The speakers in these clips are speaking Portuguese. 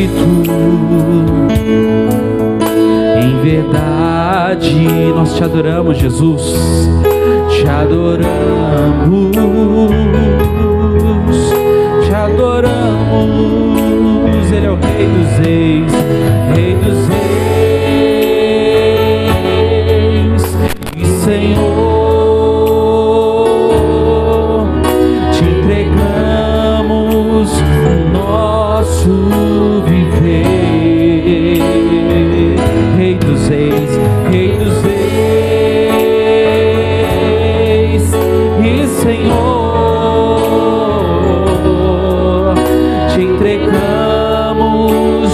Espírito. Em verdade, nós te adoramos, Jesus. Te adoramos, te adoramos. Ele é o Rei dos Reis, Rei dos Reis e Senhor. Te entregamos o nosso viver, Rei dos Reis, Rei dos Reis e Senhor. Te entregamos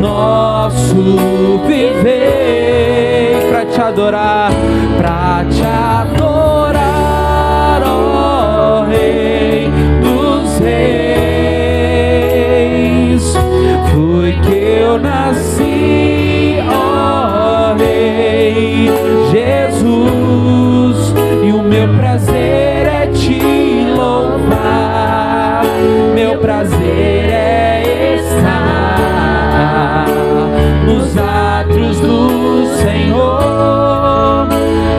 nosso viver para te adorar, ó Rei dos Reis. Foi que eu nasci, ó Rei Jesus, e o meu prazer é te louvar, meu prazer é estar nos átrios do Senhor,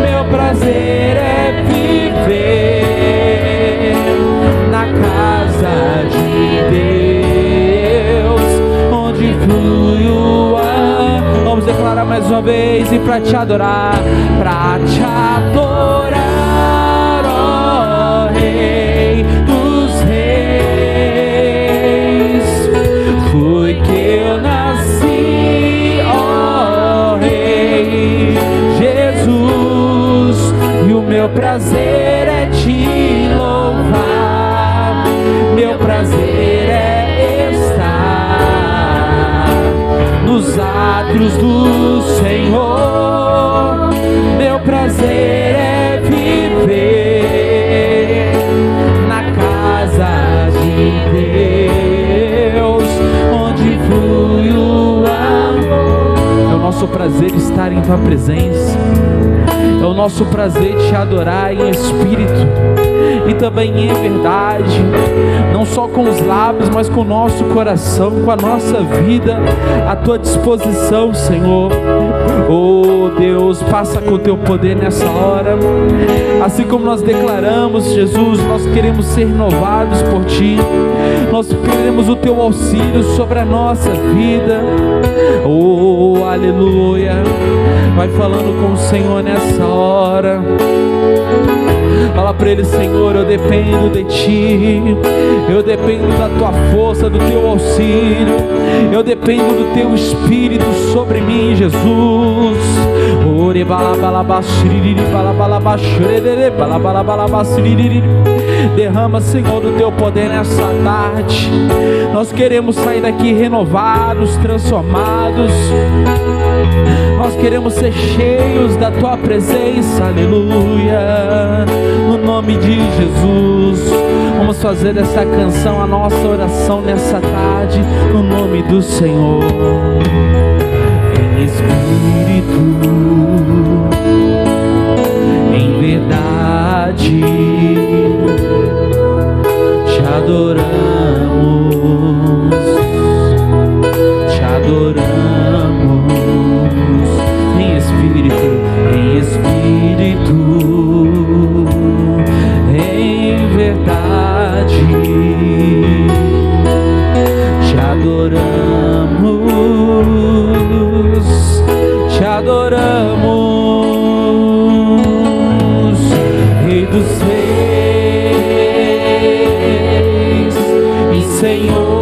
meu prazer é viver na casa de Deus, onde flui o ar. Vamos declarar mais uma vez e para te adorar, ó Rei dos Reis. Foi que eu nasci, ó Rei Jesus, e o meu prazer é te louvar, meu prazer é estar nos átrios do Senhor, meu prazer é viver na casa de Deus, onde flui o amor. É o nosso prazer estar em tua presença, é o nosso prazer te adorar em espírito e também em verdade, não só com os lábios, mas com o nosso coração, com a nossa vida à tua disposição, Senhor. Oh Deus, passa com o teu poder nessa hora. Assim como nós declaramos, Jesus, nós queremos ser renovados por ti, nós queremos o teu auxílio sobre a nossa vida. Oh, aleluia. Vai falando com o Senhor nessa hora. Fala para Ele: Senhor, eu dependo de Ti, eu dependo da Tua força, do Teu auxílio, eu dependo do Teu Espírito sobre mim, Jesus. Derrama, Senhor, do Teu poder nessa tarde. Nós queremos sair daqui renovados, transformados. Nós queremos ser cheios da Tua presença, aleluia. No nome de Jesus, vamos fazer dessa canção a nossa oração nessa tarde, no nome do Senhor. Em espírito, em verdade, te adoramos, te adoramos. Em espírito, em verdade, te adoramos, te adoramos, Rei dos Reis e Senhor.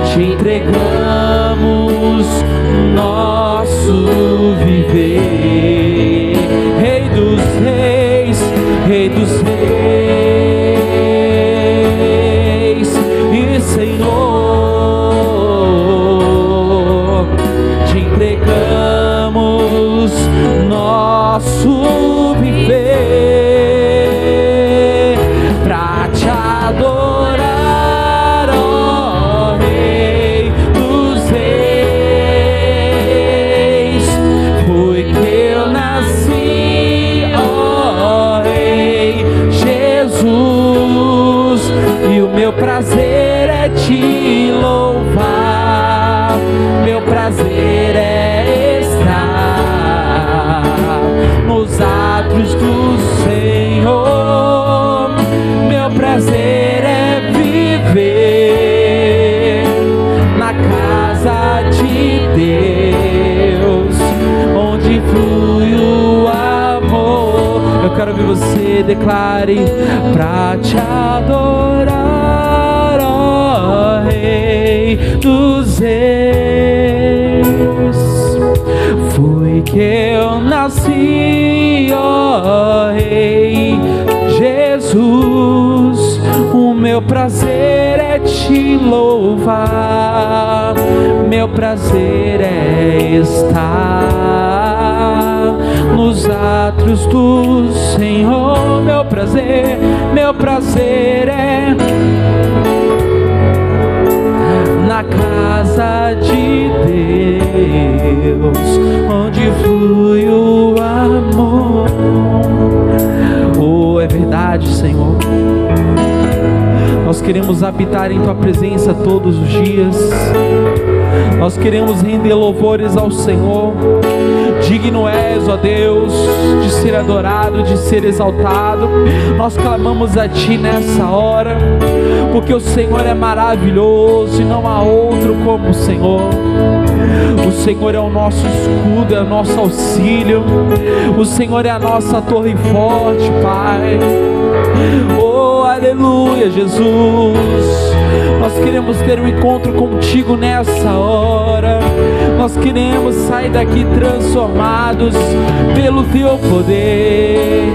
Te entregamos nosso viver, Rei dos Reis, Rei dos Reis e Senhor. Te entregamos nosso viver pra te adorar, ó Rei dos Reis. Foi que eu nasci, ó Rei Jesus, e o meu prazer é Deus, onde flui o amor. Eu quero ver você declare: pra te adorar, ó Rei dos Reis, foi que eu nasci, ó Rei Jesus. O meu prazer é te louvar, meu prazer é estar nos átrios do Senhor. Meu prazer é na casa de Deus, onde flui o amor. Oh, é verdade, Senhor. Nós queremos habitar em Tua presença todos os dias. Nós queremos render louvores ao Senhor. Digno és, ó Deus, de ser adorado, de ser exaltado. Nós clamamos a Ti nessa hora, porque o Senhor é maravilhoso e não há outro como o Senhor. O Senhor é o nosso escudo, é o nosso auxílio. O Senhor é a nossa torre forte, Pai. Oh, aleluia, Jesus. Nós queremos ter um encontro contigo nessa hora. Nós queremos sair daqui transformados pelo Teu poder.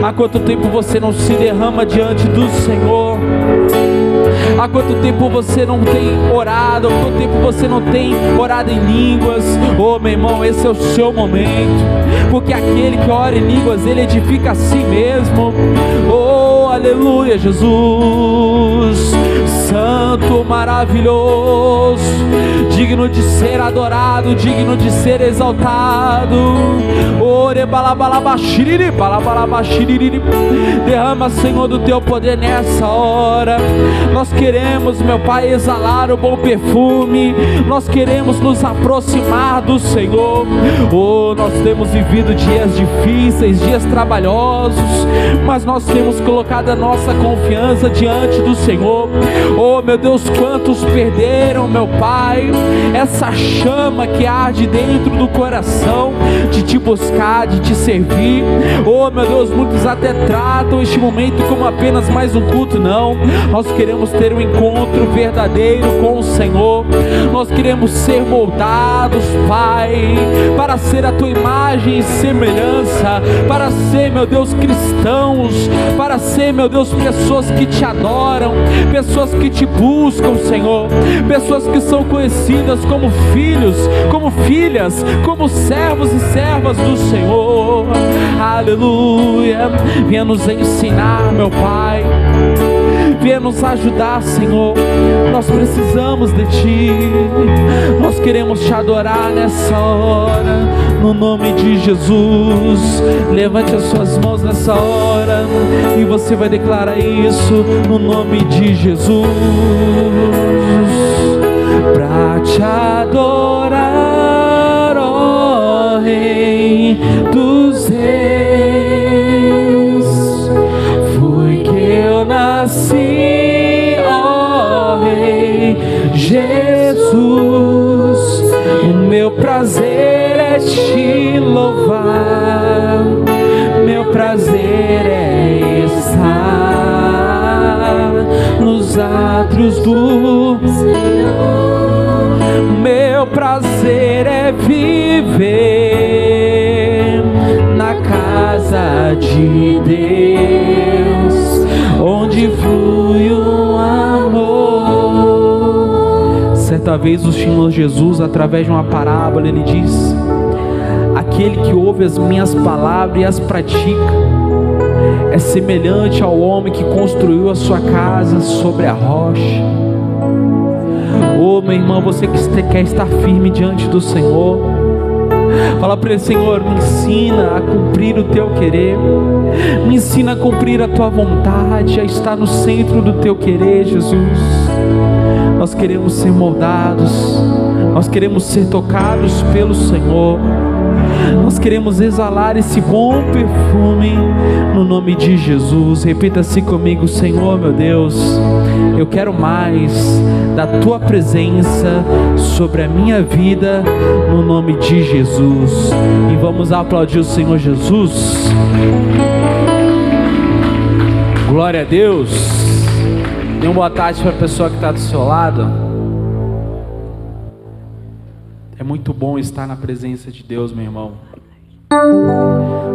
Há quanto tempo você não se derrama diante do Senhor? Há quanto tempo você não tem orado? Há quanto tempo você não tem orado em línguas? Oh, meu irmão, esse é o seu momento, porque aquele que ora em línguas, ele edifica a si mesmo. Oh, aleluia, Jesus. Santo, maravilhoso, digno de ser adorado, digno de ser exaltado. Derrama, Senhor, do Teu poder nessa hora. Nós queremos, meu Pai, exalar o bom perfume. Nós queremos nos aproximar do Senhor. Oh, nós temos vivido dias difíceis, dias trabalhosos, mas nós temos colocado a nossa confiança diante do Senhor. Oh, meu Deus, quantos perderam, meu Pai, essa chama que arde dentro do coração de Te buscar, de Te servir. Oh, meu Deus, muitos até tratam este momento como apenas mais um culto. Não, nós queremos ter um encontro verdadeiro com o Senhor. Nós queremos ser moldados, Pai, para ser a Tua imagem e semelhança, para ser, meu Deus, cristãos, para ser, meu Deus, pessoas que Te adoram, pessoas que Te buscam, Senhor, pessoas que são conhecidas como filhos, como filhas, como servos e servas do Senhor. Aleluia. Venha nos ensinar, meu Pai, venha nos ajudar, Senhor. Nós precisamos de Ti. Nós queremos Te adorar nessa hora, no nome de Jesus. Levante as suas mãos nessa hora e você vai declarar isso no nome de Jesus. Pra Te adorar, ó Rei dos Reis, foi que eu nasci, ó Rei Jesus. O meu prazer é Te louvar, meu prazer é estar nos átrios do Senhor. Meu prazer é viver na casa de Deus, onde flui o amor. Certa vez o Senhor Jesus, através de uma parábola, Ele diz: aquele que ouve as minhas palavras e as pratica é semelhante ao homem que construiu a sua casa sobre a rocha. Oh, meu irmão, você que quer estar firme diante do Senhor, fala para Ele: Senhor, me ensina a cumprir o Teu querer, me ensina a cumprir a Tua vontade, a estar no centro do Teu querer, Jesus. Nós queremos ser moldados, nós queremos ser tocados pelo Senhor, nós queremos exalar esse bom perfume no nome de Jesus. Repita-se comigo: Senhor meu Deus, eu quero mais da Tua presença sobre a minha vida, no nome de Jesus. E vamos aplaudir o Senhor Jesus. Glória a Deus. Dê uma boa tarde para a pessoa que está do seu lado. É muito bom estar na presença de Deus, meu irmão.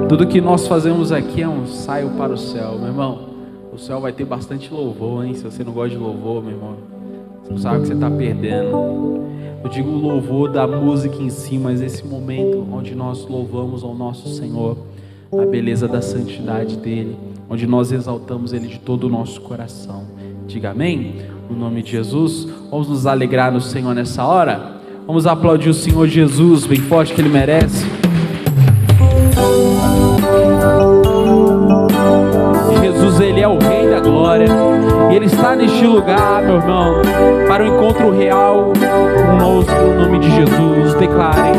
Tudo que nós fazemos aqui é um saio para o céu, meu irmão. O céu vai ter bastante louvor, hein? Se você não gosta de louvor, meu irmão, você não sabe o que você está perdendo. Eu digo o louvor da música em si, mas esse momento onde nós louvamos ao nosso Senhor, a beleza da santidade dEle, onde nós exaltamos Ele de todo o nosso coração. Diga amém? No nome de Jesus. Vamos nos alegrar no Senhor nessa hora. Vamos aplaudir o Senhor Jesus bem forte, que Ele merece. Jesus, Ele é o Rei da Glória, e Ele está neste lugar, meu irmão, para o encontro real conosco, no nome de Jesus. Declarem: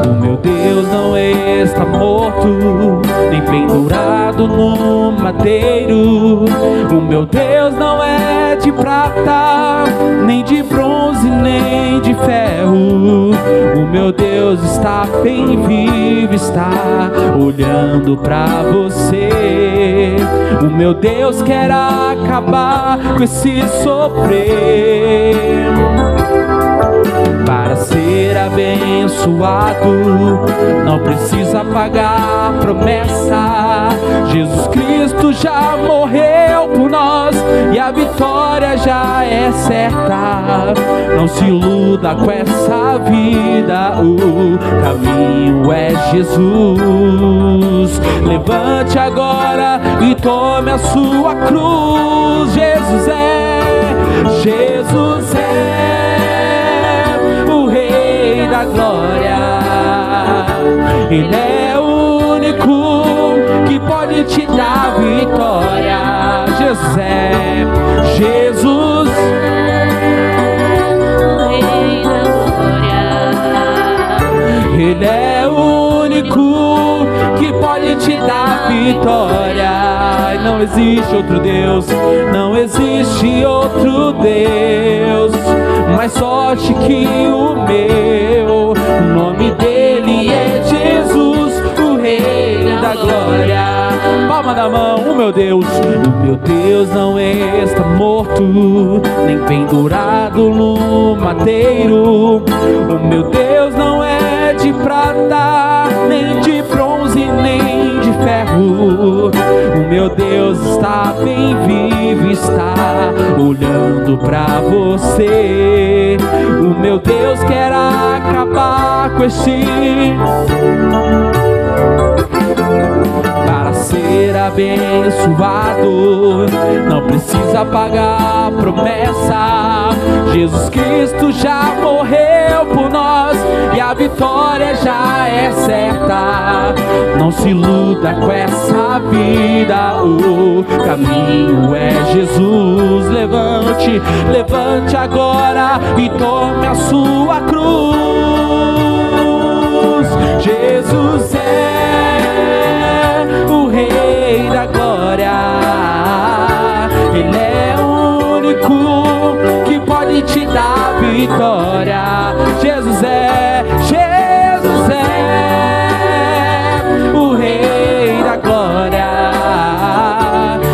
o meu Deus não está morto, nem pendurado no madeiro. O meu Deus não é de prata, nem de bronze, nem de ferro. O meu Deus está bem vivo, está olhando pra você. O meu Deus quer acabar com esse sofrer. Para ser abençoado, não precisa pagar promessa. Jesus Cristo já morreu por nós e a vitória já é certa. Não se iluda com essa vida, o caminho é Jesus. Levante agora e tome a sua cruz. Jesus é o Rei da Glória. Ele é o único que pode te dar vitória. Jesus é o Rei da Glória. Ele é o único que pode te dar vitória. Não existe outro Deus, não existe outro Deus mais forte que o meu. O nome dele é Jesus, o Rei da Glória. Palma da mão. O meu Deus não está morto, nem pendurado no madeiro. O meu Deus não é de prata, nem de bronze, nem de ferro. O meu Deus está bem vivo, está olhando pra você. O meu Deus quer acabar com esse. Para ser abençoado, não precisa pagar promessa. Jesus Cristo já morreu por nós e a vitória já é certa. Não se iluda com essa vida, o caminho é Jesus. Levante agora e tome a sua cruz. Jesus é o Rei da Glória. Ele é o único que pode te dar vitória. Jesus é o Rei da Glória.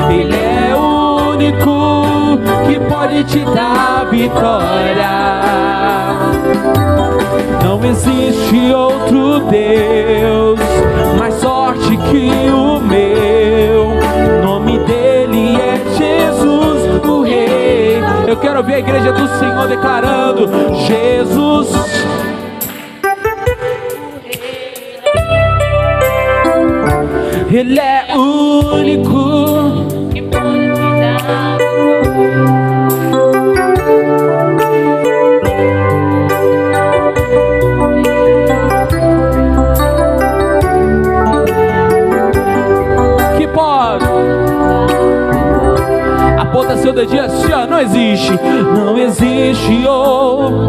Ele é o único que pode te dar vitória. Não existe outro Deus mais forte que o meu. O nome dele é Jesus, o Rei. Eu quero ouvir a igreja do Senhor declarando: Jesus, Ele é o único que pode te dar. Aponta seu dedinho assim, ó. Não existe o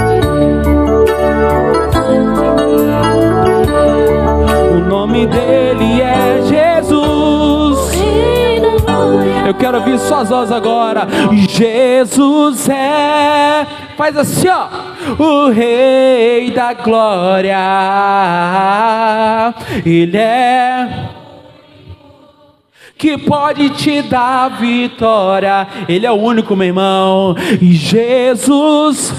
nome dele é Jesus. Eu quero ouvir suas vozes agora. Jesus é, faz assim, ó, o Rei da Glória. Ele é que pode te dar vitória. Ele é o único, meu irmão. E Jesus,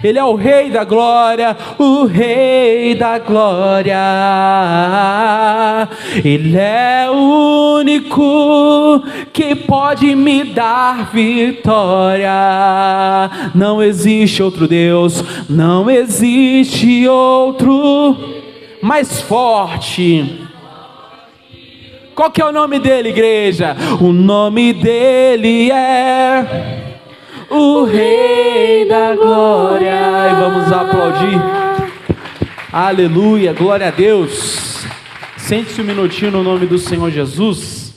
Ele é o Rei da Glória, o Rei da Glória. Ele é o único que pode me dar vitória. Não existe outro Deus, não existe outro mais forte. Qual que é o nome dele, igreja? O nome dele é o Rei da Glória. E vamos aplaudir. Aleluia, glória a Deus. Sente-se um minutinho no nome do Senhor Jesus,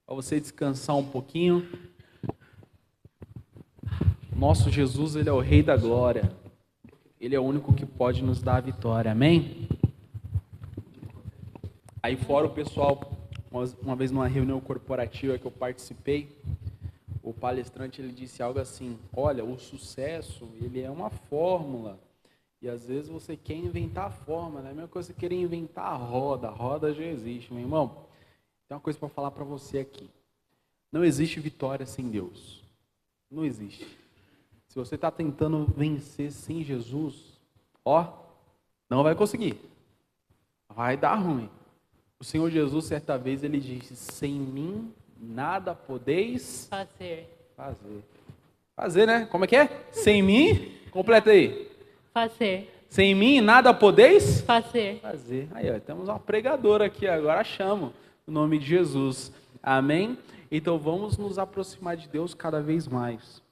para você descansar um pouquinho. Nosso Jesus, Ele é o Rei da Glória. Ele é o único que pode nos dar a vitória, amém? Aí fora o pessoal, uma vez numa reunião corporativa que eu participei, o palestrante ele disse algo assim: olha, o sucesso ele é uma fórmula, e às vezes você quer inventar a fórmula, né? A mesma coisa que você querer inventar a roda já existe, meu irmão. Tem uma coisa para falar para você aqui: não existe vitória sem Deus, não existe. Se você está tentando vencer sem Jesus, ó, não vai conseguir, vai dar ruim. O Senhor Jesus, certa vez, ele disse: sem mim, nada podeis fazer, né? Como é que é? Sem mim, completa aí. Sem mim, nada podeis fazer. Aí, ó, temos uma pregadora aqui, agora chamo o nome de Jesus. Amém? Então, vamos nos aproximar de Deus cada vez mais.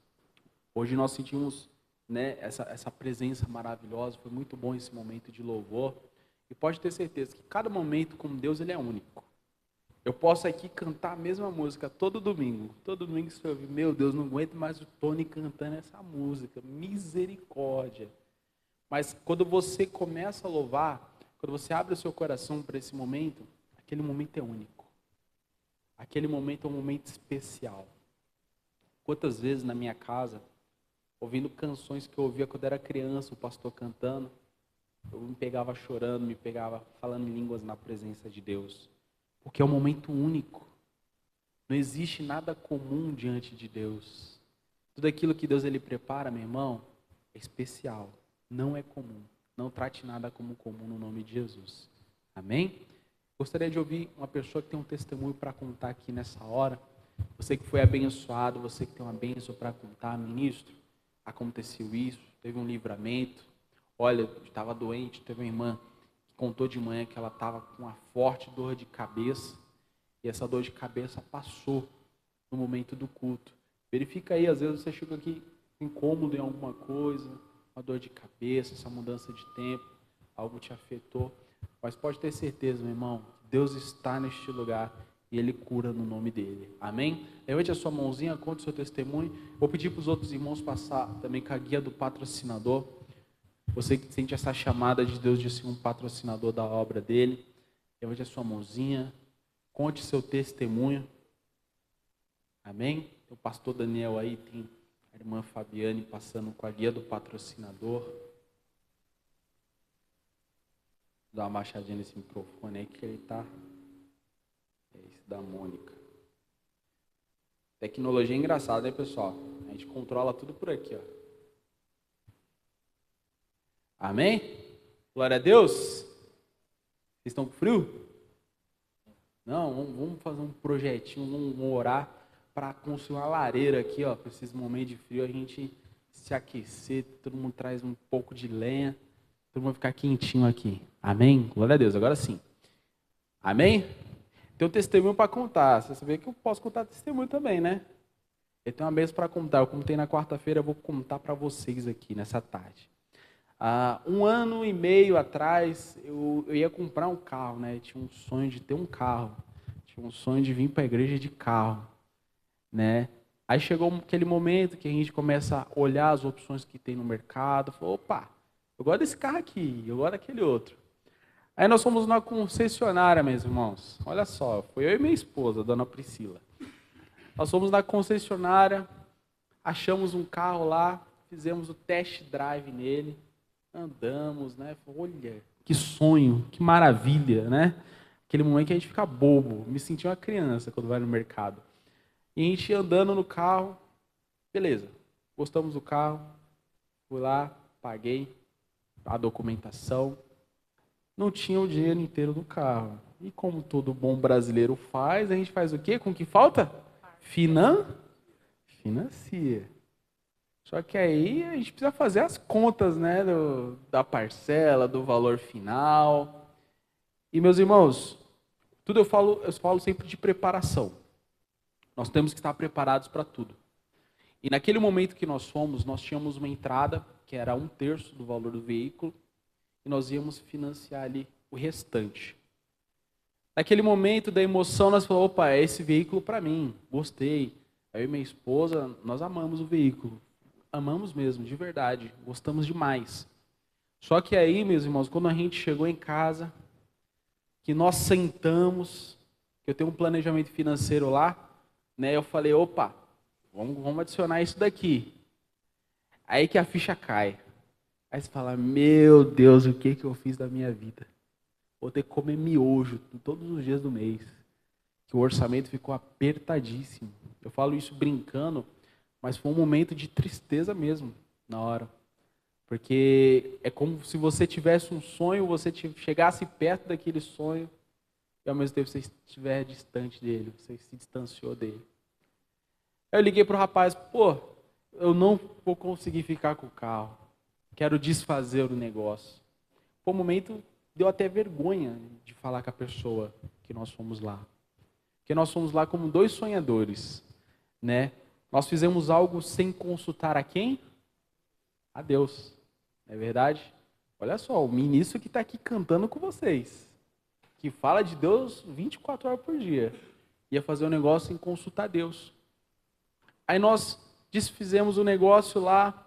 Hoje nós sentimos, né, essa presença maravilhosa, foi muito bom esse momento de louvor. E pode ter certeza que cada momento com Deus ele é único. Eu posso aqui cantar a mesma música todo domingo. Todo domingo você ouve: meu Deus, não aguento mais o Tony cantando essa música. Misericórdia. Mas quando você começa a louvar, quando você abre o seu coração para esse momento, aquele momento é único. Aquele momento é um momento especial. Quantas vezes na minha casa, ouvindo canções que eu ouvia quando era criança, o pastor cantando, eu me pegava chorando, me pegava falando em línguas na presença de Deus. Porque é um momento único. Não existe nada comum diante de Deus. Tudo aquilo que Deus ele prepara, meu irmão, é especial. Não é comum. Não trate nada como comum no nome de Jesus. Amém? Gostaria de ouvir uma pessoa que tem um testemunho para contar aqui nessa hora. Você que foi abençoado, você que tem uma bênção para contar, ministro. Aconteceu isso, teve um livramento. Olha, eu estava doente, teve uma irmã que contou de manhã que ela estava com uma forte dor de cabeça, e essa dor de cabeça passou no momento do culto. Verifica aí, às vezes você chega aqui incômodo em alguma coisa, uma dor de cabeça, essa mudança de tempo, algo te afetou, mas pode ter certeza, meu irmão, Deus está neste lugar e Ele cura no nome dEle. Amém? Levante a sua mãozinha, conte o seu testemunho. Vou pedir para os outros irmãos passar também com a guia do patrocinador. Você que sente essa chamada de Deus de ser um patrocinador da obra dele, levante a sua mãozinha, conte seu testemunho. Amém? O pastor Daniel aí, tem a irmã Fabiane passando com a guia do patrocinador. Vou dar uma baixadinha nesse microfone aí que ele tá. É esse da Mônica. Tecnologia é engraçada, né, pessoal? A gente controla tudo por aqui, ó. Amém? Glória a Deus. Vocês estão com frio? Não, vamos fazer um projetinho, vamos orar para construir uma lareira aqui, ó, para esses momentos de frio, a gente se aquecer, todo mundo traz um pouco de lenha, todo mundo ficar quentinho aqui. Amém? Glória a Deus. Agora sim. Amém? Tem um testemunho para contar. Você sabia que eu posso contar testemunho também, né? Eu tenho uma bênção para contar. Eu contei na quarta-feira, eu vou contar para vocês aqui nessa tarde. 1 ano e meio atrás, eu ia comprar um carro, né? Eu tinha um sonho de ter um carro. Tinha um sonho de vir para a igreja de carro, né? Aí chegou aquele momento que a gente começa a olhar as opções que tem no mercado. Falou: opa, eu gosto desse carro aqui, eu gosto daquele outro. Aí nós fomos na concessionária, meus irmãos. Olha só, foi eu e minha esposa, dona Priscila. Nós fomos na concessionária, achamos um carro lá, fizemos o test drive nele, andamos, né? Olha, que sonho, que maravilha, né? Aquele momento que a gente fica bobo. Me senti uma criança quando vai no mercado. E a gente andando no carro, beleza, gostamos do carro, fui lá, paguei a documentação, não tinha o dinheiro inteiro do carro. E como todo bom brasileiro faz, a gente faz o quê? Com o que falta? Financia. Só que aí a gente precisa fazer as contas, né, da parcela, do valor final. E meus irmãos, tudo eu falo sempre de preparação. Nós temos que estar preparados para tudo. E naquele momento que nós fomos, nós tínhamos uma entrada, que era 1/3 do valor do veículo, e nós íamos financiar ali o restante. Naquele momento da emoção, nós falamos, opa, é esse veículo para mim, gostei. Eu e minha esposa, nós amamos o veículo. Amamos mesmo, de verdade, gostamos demais. Só que aí, meus irmãos, quando a gente chegou em casa, que nós sentamos, que eu tenho um planejamento financeiro lá, né, eu falei, opa, vamos adicionar isso daqui. Aí que a ficha cai. Aí você fala, meu Deus, o que eu fiz da minha vida? Vou ter que comer miojo todos os dias do mês. Que o orçamento ficou apertadíssimo. Eu falo isso brincando, mas foi um momento de tristeza mesmo, na hora. Porque é como se você tivesse um sonho, você chegasse perto daquele sonho, e ao mesmo tempo você estiver distante dele, você se distanciou dele. Eu liguei para o rapaz, pô, eu não vou conseguir ficar com o carro, quero desfazer o negócio. Foi um momento, deu até vergonha de falar com a pessoa que nós fomos lá. Porque nós fomos lá como 2 sonhadores, né? Nós fizemos algo sem consultar a quem? A Deus. Não é verdade? Olha só, o ministro que está aqui cantando com vocês, que fala de Deus 24 horas por dia, ia fazer um negócio sem consultar Deus. Aí nós desfizemos o negócio lá,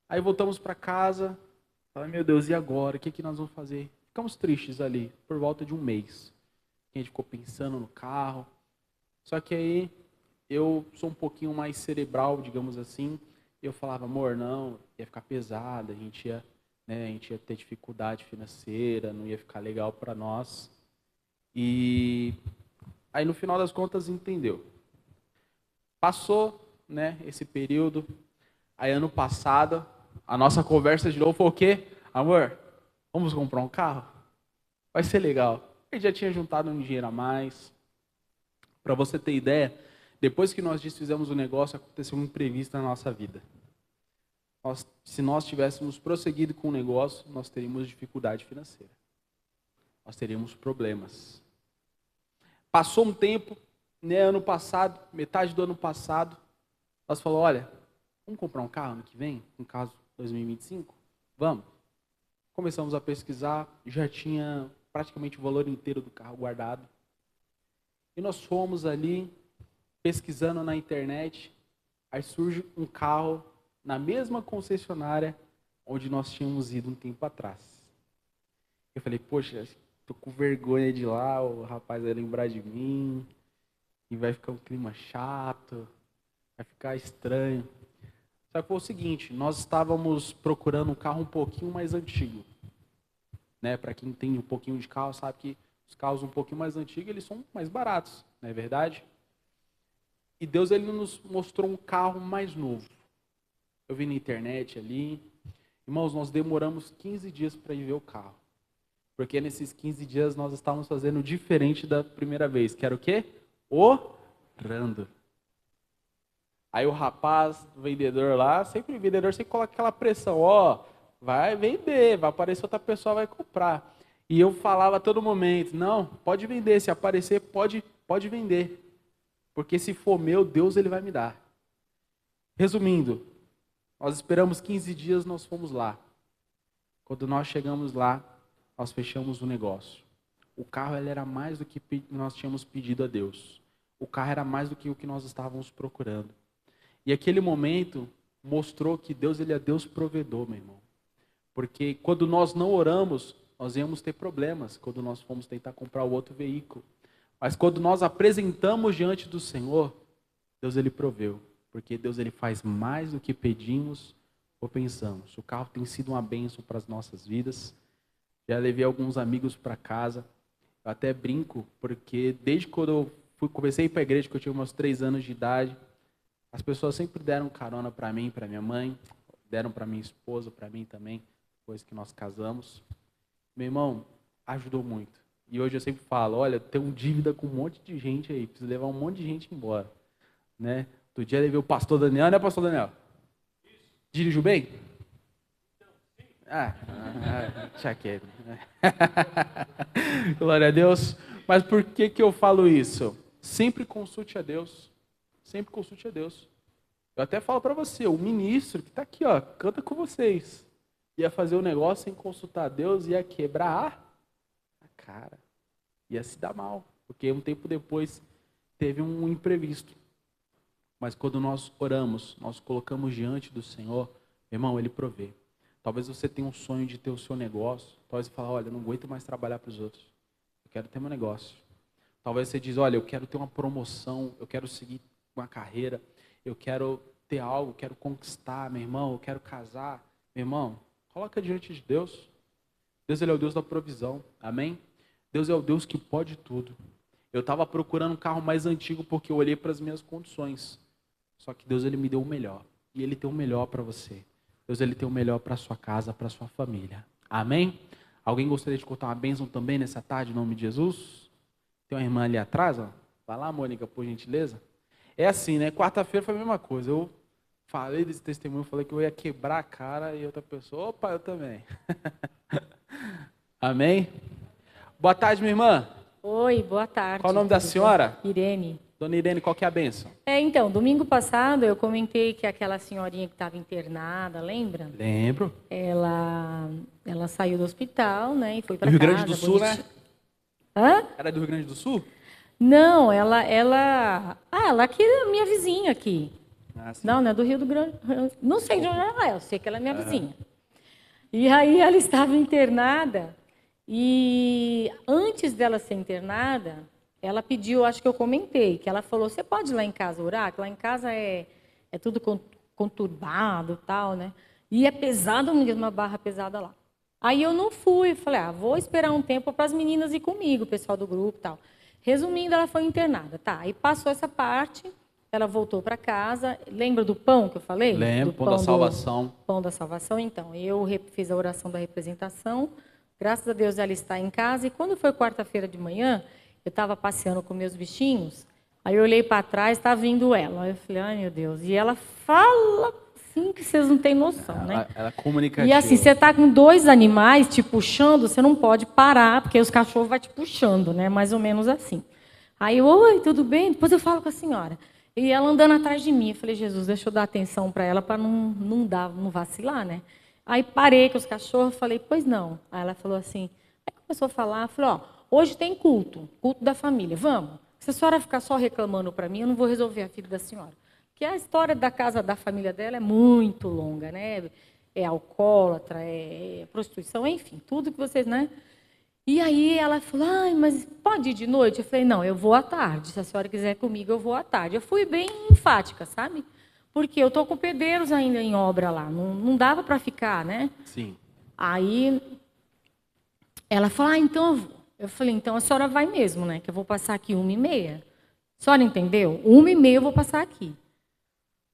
aí voltamos para casa, falei, meu Deus, e agora? O que nós vamos fazer? Ficamos tristes ali, por volta de um mês. A gente ficou pensando no carro. Só que aí, eu sou um pouquinho mais cerebral, digamos assim, e eu falava, amor, não, ia ficar pesado, a gente ia ter dificuldade financeira, não ia ficar legal para nós. E aí, no final das contas, entendeu. Passou, né, esse período. Aí, ano passado, a nossa conversa de novo foi o quê? Amor, vamos comprar um carro? Vai ser legal. Ele já tinha juntado um dinheiro a mais. Para você ter ideia, depois que nós desfizemos o negócio, aconteceu um imprevisto na nossa vida. Se nós tivéssemos prosseguido com o negócio, nós teríamos dificuldade financeira. Nós teríamos problemas. Passou um tempo, né, ano passado, metade do ano passado, nós falamos, olha, vamos comprar um carro ano que vem? No caso, 2025? Vamos. Começamos a pesquisar, já tinha praticamente o valor inteiro do carro guardado. E nós fomos ali, pesquisando na internet, aí surge um carro na mesma concessionária onde nós tínhamos ido um tempo atrás. Eu falei, poxa, tô com vergonha de ir lá, o rapaz vai lembrar de mim, e vai ficar um clima chato, vai ficar estranho. Só que foi o seguinte, nós estávamos procurando um carro um pouquinho mais antigo. Né? Para quem tem um pouquinho de carro, sabe que os carros um pouquinho mais antigos, eles são mais baratos, não é verdade? E Deus, ele nos mostrou um carro mais novo. Eu vi na internet ali. Irmãos, nós demoramos 15 dias para ir ver o carro. Porque nesses 15 dias nós estávamos fazendo diferente da primeira vez. Que era o quê? Orando. Aí o rapaz, o vendedor lá, o vendedor sempre coloca aquela pressão. Ó, vai vender, vai aparecer outra pessoa, vai comprar. E eu falava a todo momento, não, pode vender. Se aparecer, pode vender. Porque se for meu, Deus ele vai me dar. Resumindo, nós esperamos 15 dias, nós fomos lá. Quando nós chegamos lá, nós fechamos o negócio. O carro ele era mais do que nós tínhamos pedido a Deus. O carro era mais do que o que nós estávamos procurando. E aquele momento mostrou que Deus ele é Deus provedor, meu irmão. Porque quando nós não oramos, nós íamos ter problemas quando nós fomos tentar comprar o outro veículo. Mas quando nós apresentamos diante do Senhor, Deus ele proveu. Porque Deus ele faz mais do que pedimos ou pensamos. O carro tem sido uma bênção para as nossas vidas. Já levei alguns amigos para casa. Eu até brinco, porque desde quando eu comecei a ir para a igreja, que eu tinha meus 3 anos de idade, as pessoas sempre deram carona para mim, para minha mãe, deram para minha esposa, para mim também, depois que nós casamos. Meu irmão, ajudou muito. E hoje eu sempre falo, olha, tem uma dívida com um monte de gente aí, preciso levar um monte de gente embora. Né? Outro dia eu levei o pastor Daniel, né, pastor Daniel? Dirigiu bem? Deixa quieto. Glória a Deus. Mas por que eu falo isso? Sempre consulte a Deus. Sempre consulte a Deus. Eu até falo para você, o ministro que está aqui, ó, canta com vocês. Ia fazer um negócio sem consultar a Deus, ia quebrar a cara. Ia se dar mal. Porque um tempo depois teve um imprevisto. Mas quando nós oramos, nós colocamos diante do Senhor, irmão, Ele provê. Talvez você tenha um sonho de ter o seu negócio. Talvez você fale, olha, eu não aguento mais trabalhar para os outros. Eu quero ter meu negócio. Talvez você diz, olha, eu quero ter uma promoção, eu quero seguir uma carreira, eu quero ter algo, quero conquistar, meu irmão, eu quero casar. Meu irmão, coloca diante de Deus. Deus ele é o Deus da provisão, amém? Deus é o Deus que pode tudo. Eu estava procurando um carro mais antigo porque eu olhei para as minhas condições. Só que Deus ele me deu o melhor. E Ele tem o melhor para você. Deus ele tem o melhor para a sua casa, para a sua família. Amém? Alguém gostaria de contar uma bênção também nessa tarde, em nome de Jesus? Tem uma irmã ali atrás, ó. Vai lá, Mônica, por gentileza. É assim, né? Quarta-feira foi a mesma coisa. Eu falei desse testemunho, falei que eu ia quebrar a cara e outra pessoa, opa, eu também. Amém? Boa tarde, minha irmã. Oi, boa tarde. Qual o nome da senhora? Irene. Dona Irene, qual que é a bênção? Então, domingo passado eu comentei que aquela senhorinha que estava internada, lembra? Lembro. Ela saiu do hospital, né, e foi para casa. Do casa. Rio Grande do Sul, né? Hã? Era do Rio Grande do Sul? Não, ela aqui é minha vizinha aqui. Não é do Rio do Grande. Não sei de onde ela é, eu sei que ela é minha vizinha. E aí ela estava internada e antes dela ser internada, ela pediu, acho que eu comentei, que ela falou, você pode ir lá em casa orar? Que lá em casa é tudo conturbado e tal, né? E é pesado mesmo, uma barra pesada lá. Aí eu não fui, falei, vou esperar um tempo para as meninas ir comigo, o pessoal do grupo e tal. Resumindo, ela foi internada, tá? Aí passou essa parte, ela voltou para casa. Lembra do pão que eu falei? Lembro, pão da salvação. Pão da salvação, então. Eu fiz a oração da representação. Graças a Deus ela está em casa. E quando foi quarta-feira de manhã, eu estava passeando com meus bichinhos. Aí eu olhei para trás, está vindo ela. Aí eu falei, ai meu Deus. E ela fala assim que vocês não têm noção, né? Ela é comunicativa. E assim, você está com 2 animais te puxando, você não pode parar, porque os cachorros vão te puxando, né? Mais ou menos assim. Aí eu, oi, tudo bem? Depois eu falo com a senhora. E ela andando atrás de mim. Eu falei, Jesus, deixa eu dar atenção para ela, para não vacilar, né? Aí parei com os cachorros, falei, pois não. Aí ela falou assim, aí começou a falar, falou, hoje tem culto da família, vamos. Se a senhora ficar só reclamando para mim, eu não vou resolver a vida da senhora. Porque a história da casa da família dela é muito longa, né? É alcoólatra, é prostituição, enfim, tudo que vocês, né? E aí ela falou, mas pode ir de noite? Eu falei, não, eu vou à tarde. Se a senhora quiser ir comigo, eu vou à tarde. Eu fui bem enfática, sabe? Porque eu estou com pedreiros ainda em obra lá. Não dava para ficar, né? Sim. Aí ela falou, então eu vou. Eu falei, então a senhora vai mesmo, né? Que eu vou passar aqui 1h30. A senhora entendeu? 1h30 eu vou passar aqui.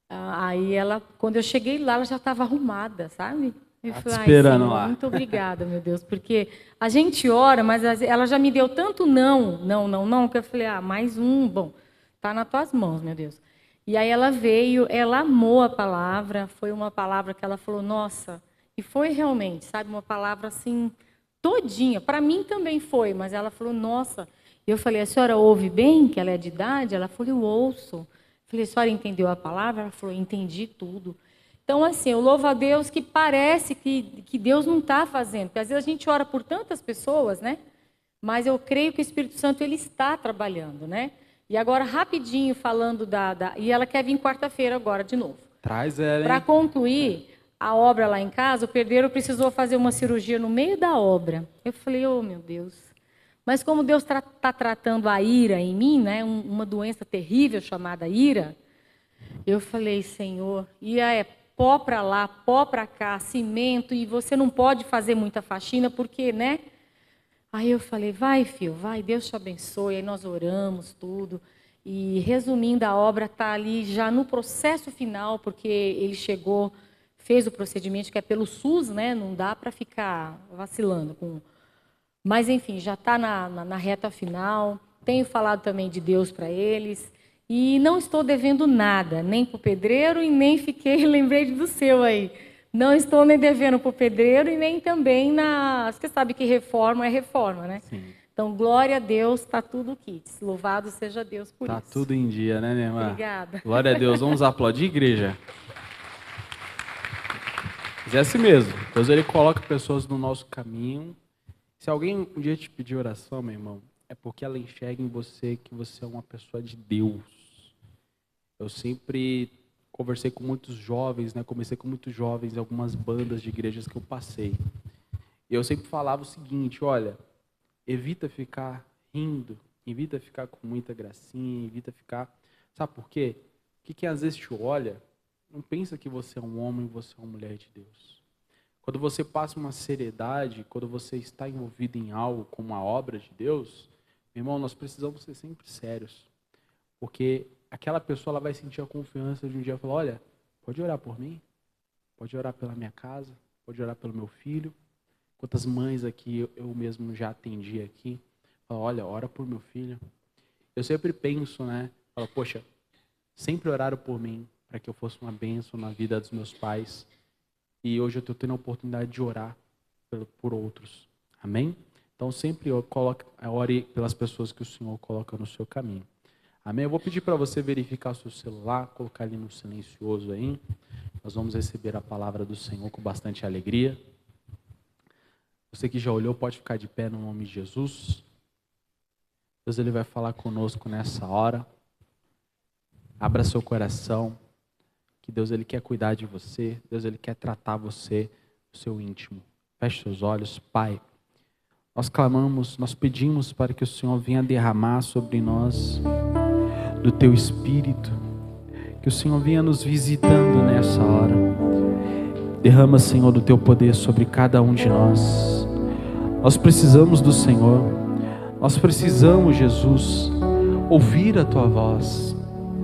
Aí ela, quando eu cheguei lá, ela já estava arrumada, sabe? Eu falei, esperando Senhor, lá. muito obrigada, meu Deus, porque a gente ora, mas ela já me deu tanto não, que eu falei, mais um, bom, tá nas tuas mãos, meu Deus. E aí ela veio, ela amou a palavra, foi uma palavra que ela falou, nossa, e foi realmente, sabe, uma palavra assim, todinha, para mim também foi, mas ela falou, nossa, e eu falei, a senhora ouve bem, que ela é de idade? Ela falou, eu ouço. Falei, a senhora entendeu a palavra? Ela falou, entendi tudo. Então, assim, eu louvo a Deus que parece que Deus não está fazendo. Porque às vezes a gente ora por tantas pessoas, né? Mas eu creio que o Espírito Santo ele está trabalhando, né? E agora, rapidinho, falando e ela quer vir quarta-feira agora de novo. Traz ela, hein? Para concluir, a obra lá em casa, o pedreiro precisou fazer uma cirurgia no meio da obra. Eu falei, oh meu Deus. Mas como Deus está tratando a ira em mim, né, uma doença terrível chamada ira, eu falei, Senhor, e é pó para lá, pó para cá, cimento, e você não pode fazer muita faxina, porque, né? Aí eu falei, vai, filho, vai, Deus te abençoe. Aí nós oramos, tudo. E resumindo, a obra está ali já no processo final, porque ele chegou, fez o procedimento que é pelo SUS, né? Não dá para ficar vacilando com... Mas, enfim, já está na reta final. Tenho falado também de Deus para eles. E não estou devendo nada, nem para o pedreiro e nem fiquei, lembrei do seu aí. Não estou nem devendo para o pedreiro e nem também na... Você sabe que reforma é reforma, né? Sim. Então, glória a Deus, está tudo kits. Louvado seja Deus por isso. Está tudo em dia, né, minha irmã? Obrigada. Glória a Deus. Vamos aplaudir, igreja? Mas é assim mesmo. Deus, ele coloca pessoas no nosso caminho. Se alguém um dia te pedir oração, meu irmão, é porque ela enxerga em você que você é uma pessoa de Deus. Eu sempre conversei com muitos jovens, né? Comecei com muitos jovens em algumas bandas de igrejas que eu passei. E eu sempre falava o seguinte, olha, evita ficar rindo, evita ficar com muita gracinha, evita ficar... Sabe por quê? Porque quem às vezes te olha, não pensa que você é um homem, você é uma mulher de Deus. Quando você passa uma seriedade, quando você está envolvido em algo como a obra de Deus, meu irmão, nós precisamos ser sempre sérios. Porque aquela pessoa ela vai sentir a confiança de um dia falar, olha, pode orar por mim, pode orar pela minha casa, pode orar pelo meu filho. Quantas mães aqui eu mesmo já atendi aqui, falo, olha, ora por meu filho. Eu sempre penso, né, falo, poxa, sempre oraram por mim para que eu fosse uma bênção na vida dos meus pais. E hoje eu estou tendo a oportunidade de orar por outros. Amém? Então sempre ore pelas pessoas que o Senhor coloca no seu caminho. Amém? Eu vou pedir para você verificar o seu celular, colocar ele no silencioso aí. Nós vamos receber a palavra do Senhor com bastante alegria. Você que já olhou, pode ficar de pé no nome de Jesus. Deus ele vai falar conosco nessa hora. Abra seu coração. Que Deus ele quer cuidar de você. Deus ele quer tratar você, o seu íntimo. Feche seus olhos, Pai. Nós clamamos, nós pedimos para que o Senhor venha derramar sobre nós do Teu Espírito. Que o Senhor venha nos visitando nessa hora. Derrama, Senhor, do Teu poder sobre cada um de nós. Nós precisamos do Senhor. Nós precisamos, Jesus, ouvir a Tua voz.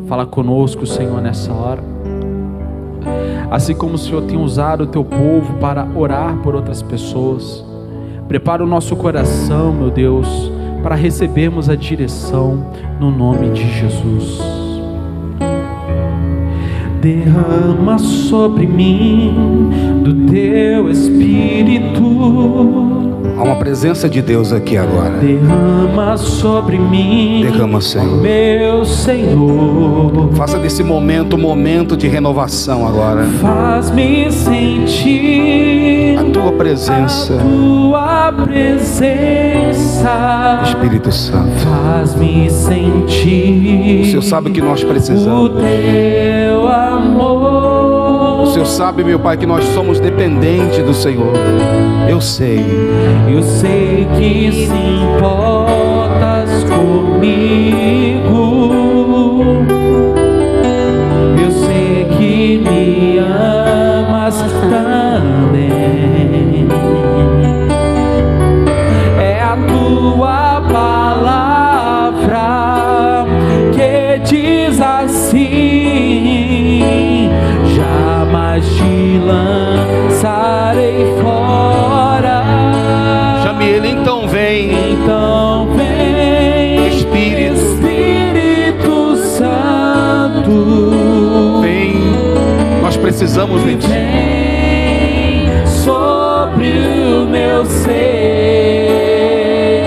Fala conosco, Senhor, nessa hora. Assim como o Senhor tem usado o Teu povo para orar por outras pessoas, prepara o nosso coração, meu Deus, para recebermos a direção no nome de Jesus. Derrama sobre mim do Teu Espírito. Há uma presença de Deus aqui agora. Derrama sobre mim. Derrama, Senhor. Meu Senhor. Faça desse momento um momento de renovação agora. Faz-me sentir a Tua presença. A Tua presença. Espírito Santo. Faz-me sentir. O Senhor sabe que nós precisamos. O Teu amor. O Senhor sabe, meu Pai, que nós somos dependentes do Senhor. Eu sei que se importas comigo. Eu sei que me amas também. É a Tua palavra que diz assim: jamais te lançarei fora. Chame Ele, então vem. Então vem, Espírito Santo. Vem, nós precisamos de Ti. Vem sobre o meu ser,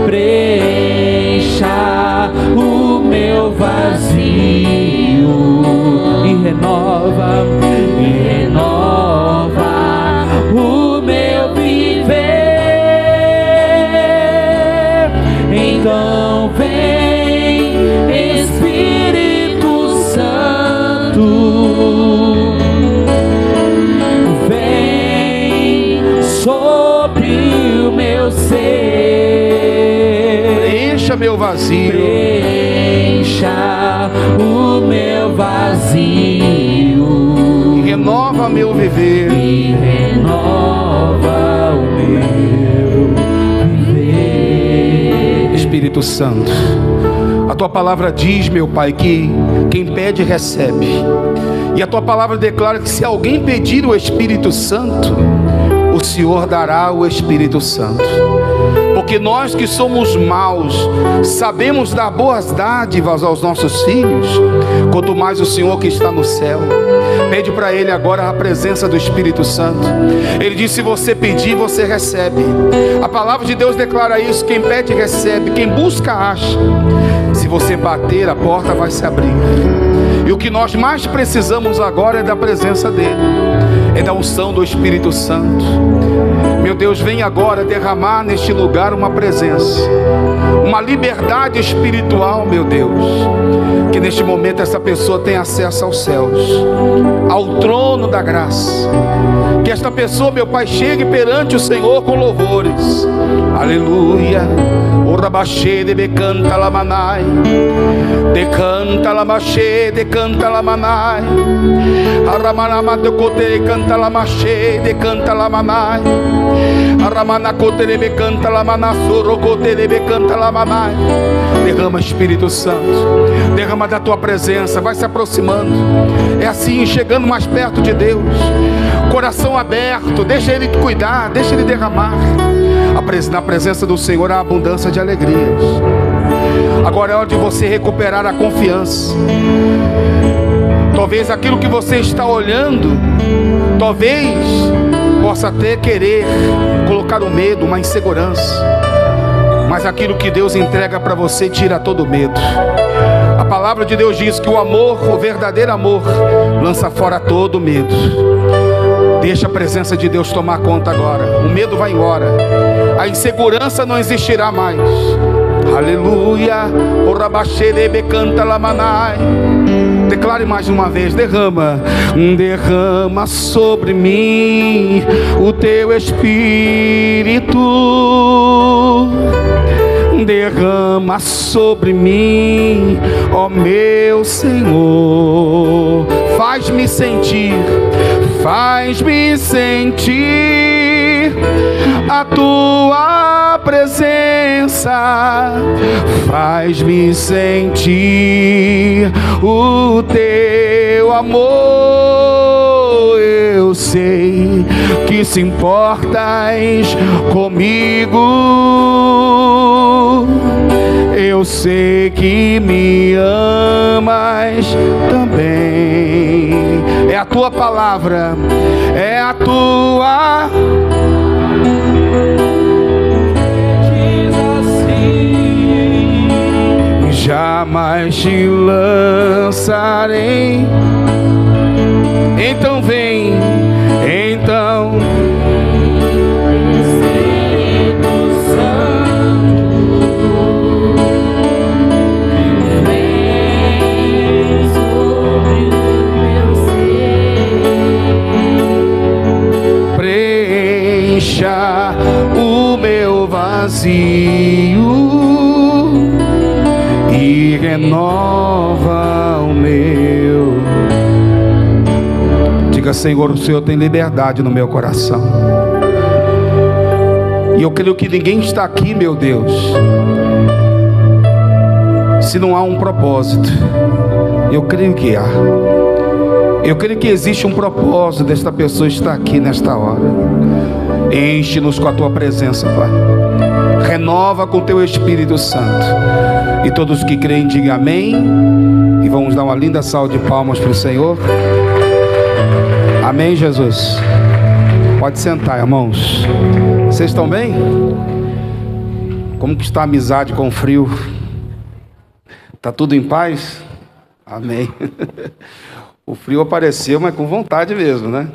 preencha o meu vazio e renova o meu viver. Então vem, Espírito Santo. Preencha meu vazio. Preencha o meu vazio. E renova meu viver. E renova o meu viver. Espírito Santo, a tua palavra diz, meu Pai, que quem pede recebe. E a tua palavra declara que se alguém pedir o Espírito Santo, o Senhor dará o Espírito Santo. Porque nós que somos maus, sabemos dar boas dádivas aos nossos filhos, quanto mais o Senhor que está no céu. Pede para Ele agora a presença do Espírito Santo. Ele diz: se você pedir, você recebe. A palavra de Deus declara isso: quem pede, recebe. Quem busca, acha. Se você bater, a porta vai se abrir. E o que nós mais precisamos agora é da presença dEle, é da unção do Espírito Santo. Meu Deus, vem agora derramar neste lugar uma presença, uma liberdade espiritual, meu Deus. Que neste momento essa pessoa tenha acesso aos céus, ao trono da graça. Que esta pessoa, meu Pai, chegue perante o Senhor com louvores. Aleluia. Orabaxê de becanta la manai, decanta la maché, decanta la manai. Aramanama de cote canta la maché, decanta la manai. Aramana cote de becanta la manassoro cote de becanta la manai. Derrama, Espírito Santo, derrama da tua presença, vai se aproximando. É assim, chegando mais perto de Deus, coração aberto, deixa Ele te cuidar, deixa Ele derramar. Na presença do Senhor há abundância de alegrias. Agora é hora de você recuperar a confiança. Talvez aquilo que você está olhando, talvez possa até querer colocar o medo, uma insegurança. Mas aquilo que Deus entrega para você tira todo o medo. A palavra de Deus diz que o amor, o verdadeiro amor, lança fora todo o medo. Deixa a presença de Deus tomar conta agora. O medo vai embora, a insegurança não existirá mais. Aleluia. Declare mais uma vez: derrama, derrama sobre mim o teu Espírito. Derrama sobre mim, ó meu Senhor. Faz-me sentir a tua presença. Faz-me sentir o teu amor. Eu sei que se importas comigo. Eu sei que me amas também. É a tua palavra, é a tua. Diz assim: jamais te lançarei. Então vem, então. Preencha o meu vazio e renova o meu. Diga: Senhor, o Senhor tem liberdade no meu coração. E eu creio que ninguém está aqui, meu Deus, se não há um propósito. Eu creio que há. Eu creio que existe um propósito desta pessoa estar aqui nesta hora. Enche-nos com a tua presença, Pai. Renova com o teu Espírito Santo. E todos que creem, digam amém. E vamos dar uma linda salva de palmas para o Senhor. Amém, Jesus. Pode sentar, irmãos. Vocês estão bem? Como que está a amizade com o frio? Está tudo em paz? Amém. O frio apareceu, mas com vontade mesmo, né?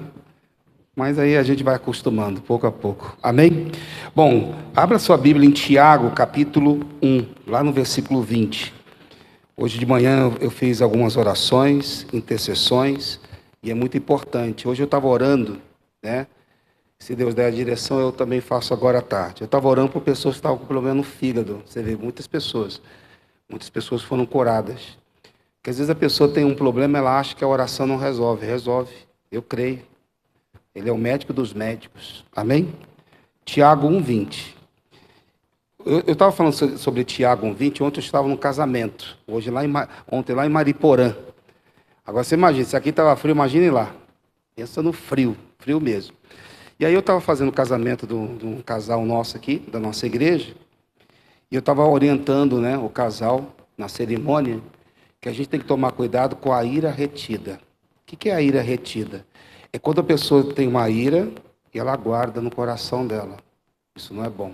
Mas aí a gente vai acostumando, pouco a pouco. Amém? Bom, abra sua Bíblia em Tiago, capítulo 1, lá no versículo 20. Hoje de manhã eu fiz algumas orações, intercessões, e é muito importante. Hoje eu estava orando, né? Se Deus der a direção, eu também faço agora à tarde. Eu estava orando por pessoas que estavam com problema no fígado. Você vê, muitas pessoas foram curadas. Porque às vezes a pessoa tem um problema, ela acha que a oração não resolve. Resolve, eu creio. Ele é o médico dos médicos. Amém? Tiago 1,20. Eu estava falando sobre Tiago 1,20. Ontem eu estava no casamento. Ontem lá em Mariporã. Agora você imagina, se aqui estava frio, imagine lá. Pensa no frio, frio mesmo. E aí eu estava fazendo o casamento de um casal nosso aqui, da nossa igreja. E eu estava orientando, né, o casal na cerimônia, que a gente tem que tomar cuidado com a ira retida. O que é a ira retida? É quando a pessoa tem uma ira e ela guarda no coração dela. Isso não é bom.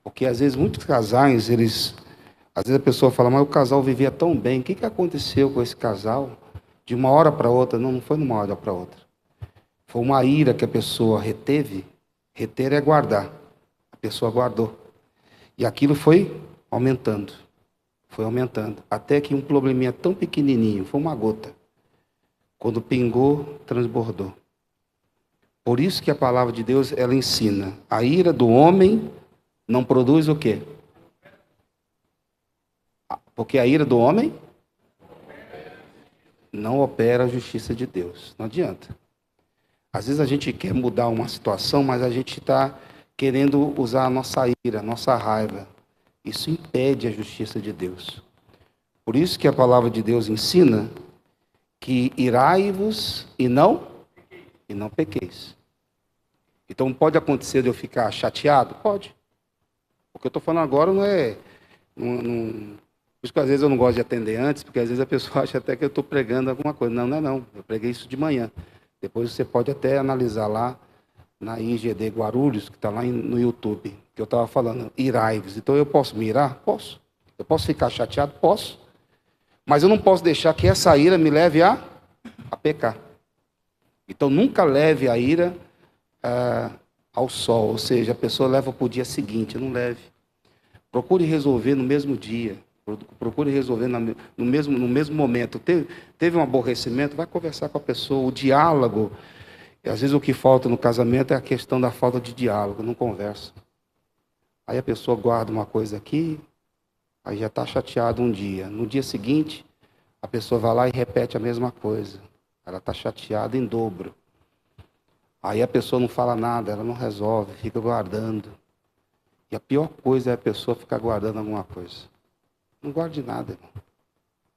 Porque às vezes muitos casais, às vezes a pessoa fala, mas o casal vivia tão bem, o que aconteceu com esse casal? De uma hora para outra, não foi de uma hora para outra. Foi uma ira que a pessoa reteve. Reter é guardar. A pessoa guardou. E aquilo foi aumentando. Foi aumentando. Até que um probleminha tão pequenininho, foi uma gota. Quando pingou, transbordou. Por isso que a palavra de Deus, ela ensina. A ira do homem não produz o quê? Porque a ira do homem não opera a justiça de Deus. Não adianta. Às vezes a gente quer mudar uma situação, mas a gente está querendo usar a nossa ira, a nossa raiva. Isso impede a justiça de Deus. Por isso que a palavra de Deus ensina que irai-vos e não pequeis. Então pode acontecer de eu ficar chateado? Pode. O que eu estou falando agora não é... Por isso que às vezes eu não gosto de atender antes, porque às vezes a pessoa acha até que eu estou pregando alguma coisa. Não, não é não. Eu preguei isso de manhã. Depois você pode até analisar lá na IGD Guarulhos, que está lá no YouTube, que eu estava falando, irai-vos. Então eu posso me irar? Posso. Eu posso ficar chateado? Posso. Mas eu não posso deixar que essa ira me leve a pecar. Então nunca leve a ira ao sol, ou seja, a pessoa leva para o dia seguinte, não leve. Procure resolver no mesmo dia. Procure resolver no mesmo momento. Teve um aborrecimento, vai conversar com a pessoa. O diálogo, às vezes o que falta no casamento é a questão da falta de diálogo, não conversa. Aí a pessoa guarda uma coisa aqui, aí já está chateado um dia. No dia seguinte, a pessoa vai lá e repete a mesma coisa. Ela está chateada em dobro. Aí a pessoa não fala nada, ela não resolve, fica guardando. E a pior coisa é a pessoa ficar guardando alguma coisa. Não guarde nada, irmão.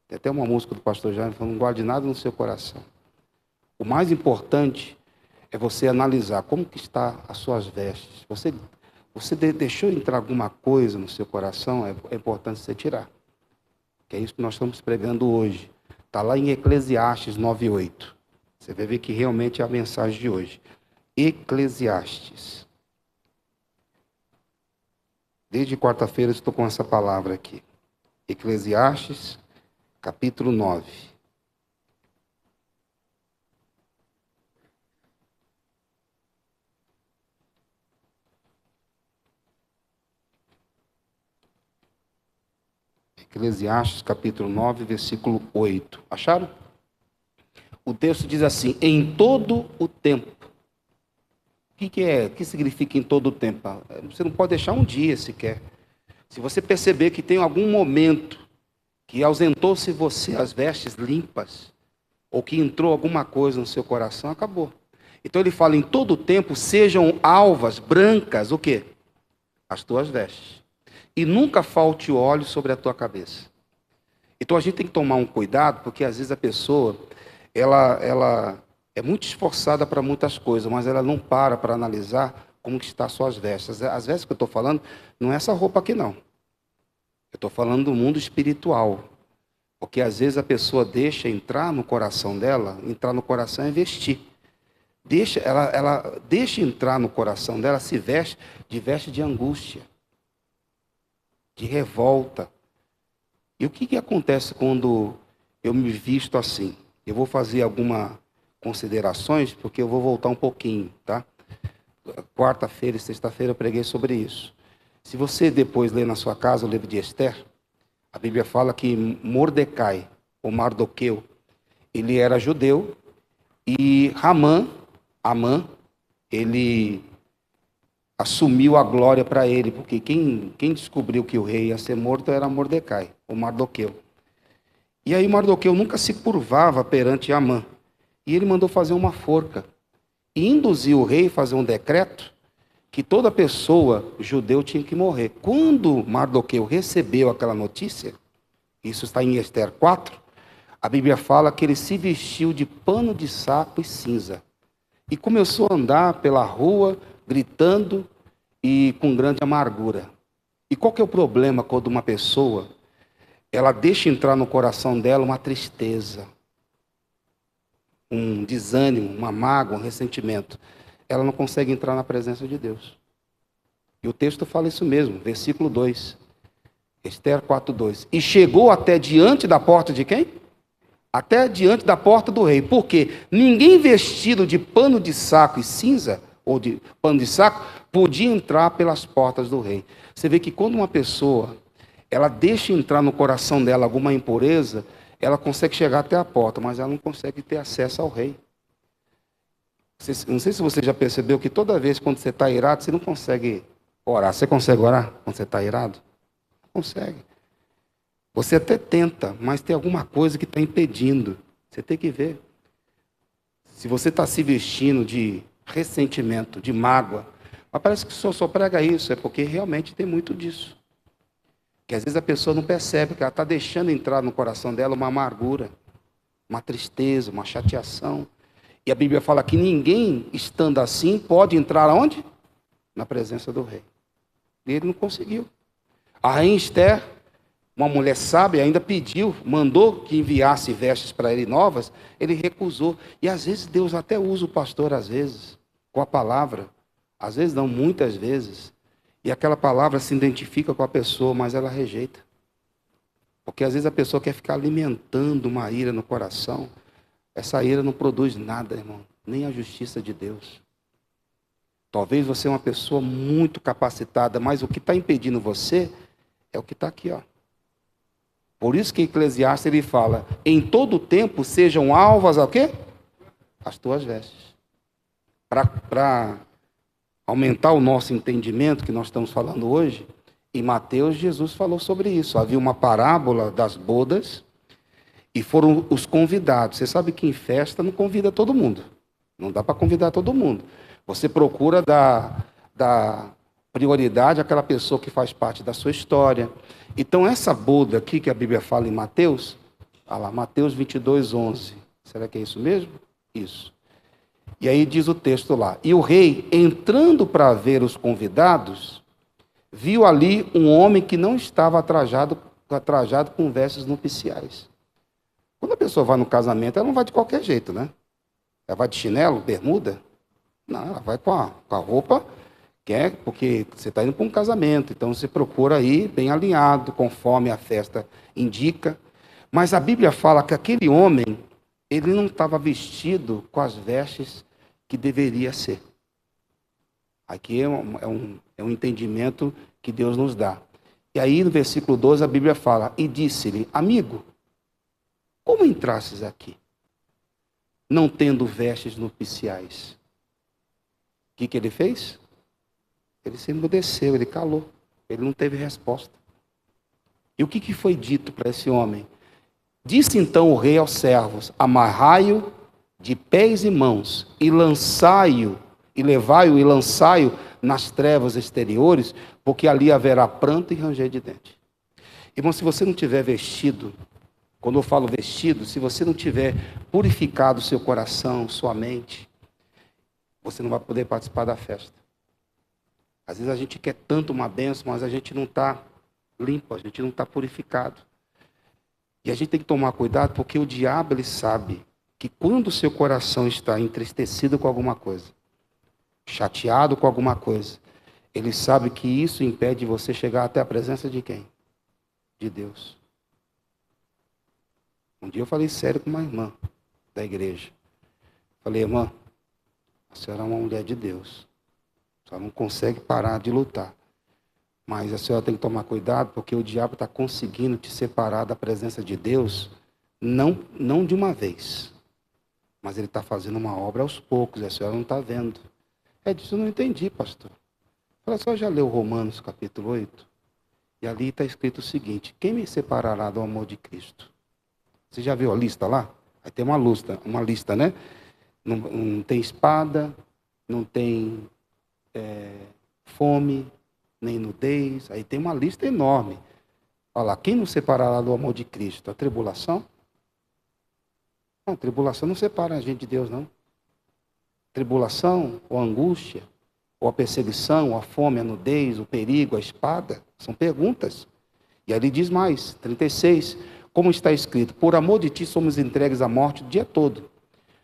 Tem até uma música do pastor Jaime falando, não guarde nada no seu coração. O mais importante é você analisar como que está as suas vestes. Você deixou entrar alguma coisa no seu coração, é importante você tirar. Que é isso que nós estamos pregando hoje. Está lá em Eclesiastes 9:8. Você vai ver que realmente é a mensagem de hoje. Eclesiastes. Desde quarta-feira eu estou com essa palavra aqui. Eclesiastes, capítulo 9. Eclesiastes, capítulo 9, versículo 8. Acharam? O texto diz assim, em todo o tempo. O que significa em todo o tempo? Você não pode deixar um dia sequer. Se você perceber que tem algum momento que ausentou-se você as vestes limpas, ou que entrou alguma coisa no seu coração, acabou. Então ele fala, em todo o tempo sejam alvas, brancas, o quê? As tuas vestes. E nunca falte óleo sobre a tua cabeça. Então a gente tem que tomar um cuidado, porque às vezes a pessoa, ela é muito esforçada para muitas coisas, mas ela não para analisar como que está as suas vestes. As vestes que eu estou falando, não é essa roupa aqui não. Eu estou falando do mundo espiritual. Porque às vezes a pessoa deixa entrar no coração dela, entrar no coração é vestir. Ela deixa entrar no coração dela, se veste de angústia, de revolta. E o que acontece quando eu me visto assim? Eu vou fazer algumas considerações, porque eu vou voltar um pouquinho, tá? Quarta-feira e sexta-feira eu preguei sobre isso. Se você depois ler na sua casa o livro de Esther, a Bíblia fala que Mordecai, ou Mardoqueu, ele era judeu, e Amã, ele assumiu a glória para ele, porque quem descobriu que o rei ia ser morto era Mordecai, o Mardoqueu. E aí Mardoqueu nunca se curvava perante Amã. E ele mandou fazer uma forca. E induziu o rei a fazer um decreto que toda pessoa judeu tinha que morrer. Quando Mardoqueu recebeu aquela notícia, isso está em Ester 4, a Bíblia fala que ele se vestiu de pano de saco e cinza. E começou a andar pela rua, gritando e com grande amargura. E qual que é o problema quando uma pessoa, ela deixa entrar no coração dela uma tristeza, um desânimo, uma mágoa, um ressentimento? Ela não consegue entrar na presença de Deus. E o texto fala isso mesmo, versículo 2. Ester 4:2. E chegou até diante da porta de quem? Até diante da porta do rei. Porque ninguém vestido de pano de saco e cinza, ou de pano de saco, podia entrar pelas portas do rei. Você vê que quando uma pessoa, ela deixa entrar no coração dela alguma impureza, ela consegue chegar até a porta, mas ela não consegue ter acesso ao rei. Não sei se você já percebeu que toda vez quando você está irado, você não consegue orar. Você consegue orar quando você está irado? Não consegue. Você até tenta, mas tem alguma coisa que está impedindo. Você tem que ver. Se você está se vestindo de ressentimento, de mágoa, mas parece que o senhor só prega isso, é porque realmente tem muito disso. Que às vezes a pessoa não percebe que ela está deixando entrar no coração dela uma amargura, uma tristeza, uma chateação. E a Bíblia fala que ninguém, estando assim, pode entrar aonde? Na presença do rei. E ele não conseguiu. A rainha Ester, uma mulher sábia, ainda pediu, mandou que enviasse vestes para ele novas, ele recusou. E às vezes Deus até usa o pastor, às vezes, com a palavra. Às vezes não, muitas vezes. E aquela palavra se identifica com a pessoa, mas ela rejeita. Porque às vezes a pessoa quer ficar alimentando uma ira no coração. Essa ira não produz nada, irmão, nem a justiça de Deus. Talvez você é uma pessoa muito capacitada, mas o que está impedindo você é o que está aqui, ó. Por isso que Eclesiastes ele fala: em todo tempo sejam alvas ao quê? As tuas vestes. Para aumentar o nosso entendimento que nós estamos falando hoje, em Mateus Jesus falou sobre isso. Havia uma parábola das bodas e foram os convidados. Você sabe que em festa não convida todo mundo. Não dá para convidar todo mundo. Você procura dar prioridade àquela pessoa que faz parte da sua história. Então essa boda aqui que a Bíblia fala em Mateus, olha lá, Mateus 22:11. Será que é isso mesmo? Isso. E aí diz o texto lá: e o rei, entrando para ver os convidados, viu ali um homem que não estava trajado com vestes nupciais. Quando a pessoa vai no casamento, ela não vai de qualquer jeito, né? Ela vai de chinelo, bermuda? Não, ela vai com a roupa, porque você está indo para um casamento, então você procura ir bem alinhado, conforme a festa indica. Mas a Bíblia fala que aquele homem, ele não estava vestido com as vestes que deveria ser. Aqui é um entendimento que Deus nos dá. E aí no versículo 12 a Bíblia fala: e disse-lhe: amigo, como entrasses aqui, não tendo vestes nupciais? O que ele fez? Ele se emudeceu, ele calou. Ele não teve resposta. E o que foi dito para esse homem? Disse então o rei aos servos: amarrai-o de pés e mãos, e lançai-o, e levai-o e lançai-o nas trevas exteriores, porque ali haverá pranto e ranger de dente. Irmão, se você não tiver vestido, quando eu falo vestido, se você não tiver purificado o seu coração, sua mente, você não vai poder participar da festa. Às vezes a gente quer tanto uma bênção, mas a gente não está limpo, a gente não está purificado. E a gente tem que tomar cuidado, porque o diabo, ele sabe que quando o seu coração está entristecido com alguma coisa, chateado com alguma coisa, ele sabe que isso impede você chegar até a presença de quem? De Deus. Um dia eu falei sério com uma irmã da igreja. Falei: irmã, a senhora é uma mulher de Deus. A senhora não consegue parar de lutar. Mas a senhora tem que tomar cuidado, porque o diabo está conseguindo te separar da presença de Deus, não de uma vez. Mas ele está fazendo uma obra aos poucos, e a senhora não está vendo. É disso eu não entendi, pastor. Olha só, já leu Romanos capítulo 8? E ali está escrito o seguinte: quem me separará do amor de Cristo? Você já viu a lista lá? Aí tem uma lista, né? Não tem espada, não tem fome, nem nudez. Aí tem uma lista enorme. Olha lá, quem nos separará do amor de Cristo? A tribulação? Não, tribulação não separa a gente de Deus, não. Tribulação, ou angústia, ou a perseguição, ou a fome, a nudez, o perigo, a espada, são perguntas. E ali diz mais, 36, como está escrito: por amor de ti somos entregues à morte o dia todo.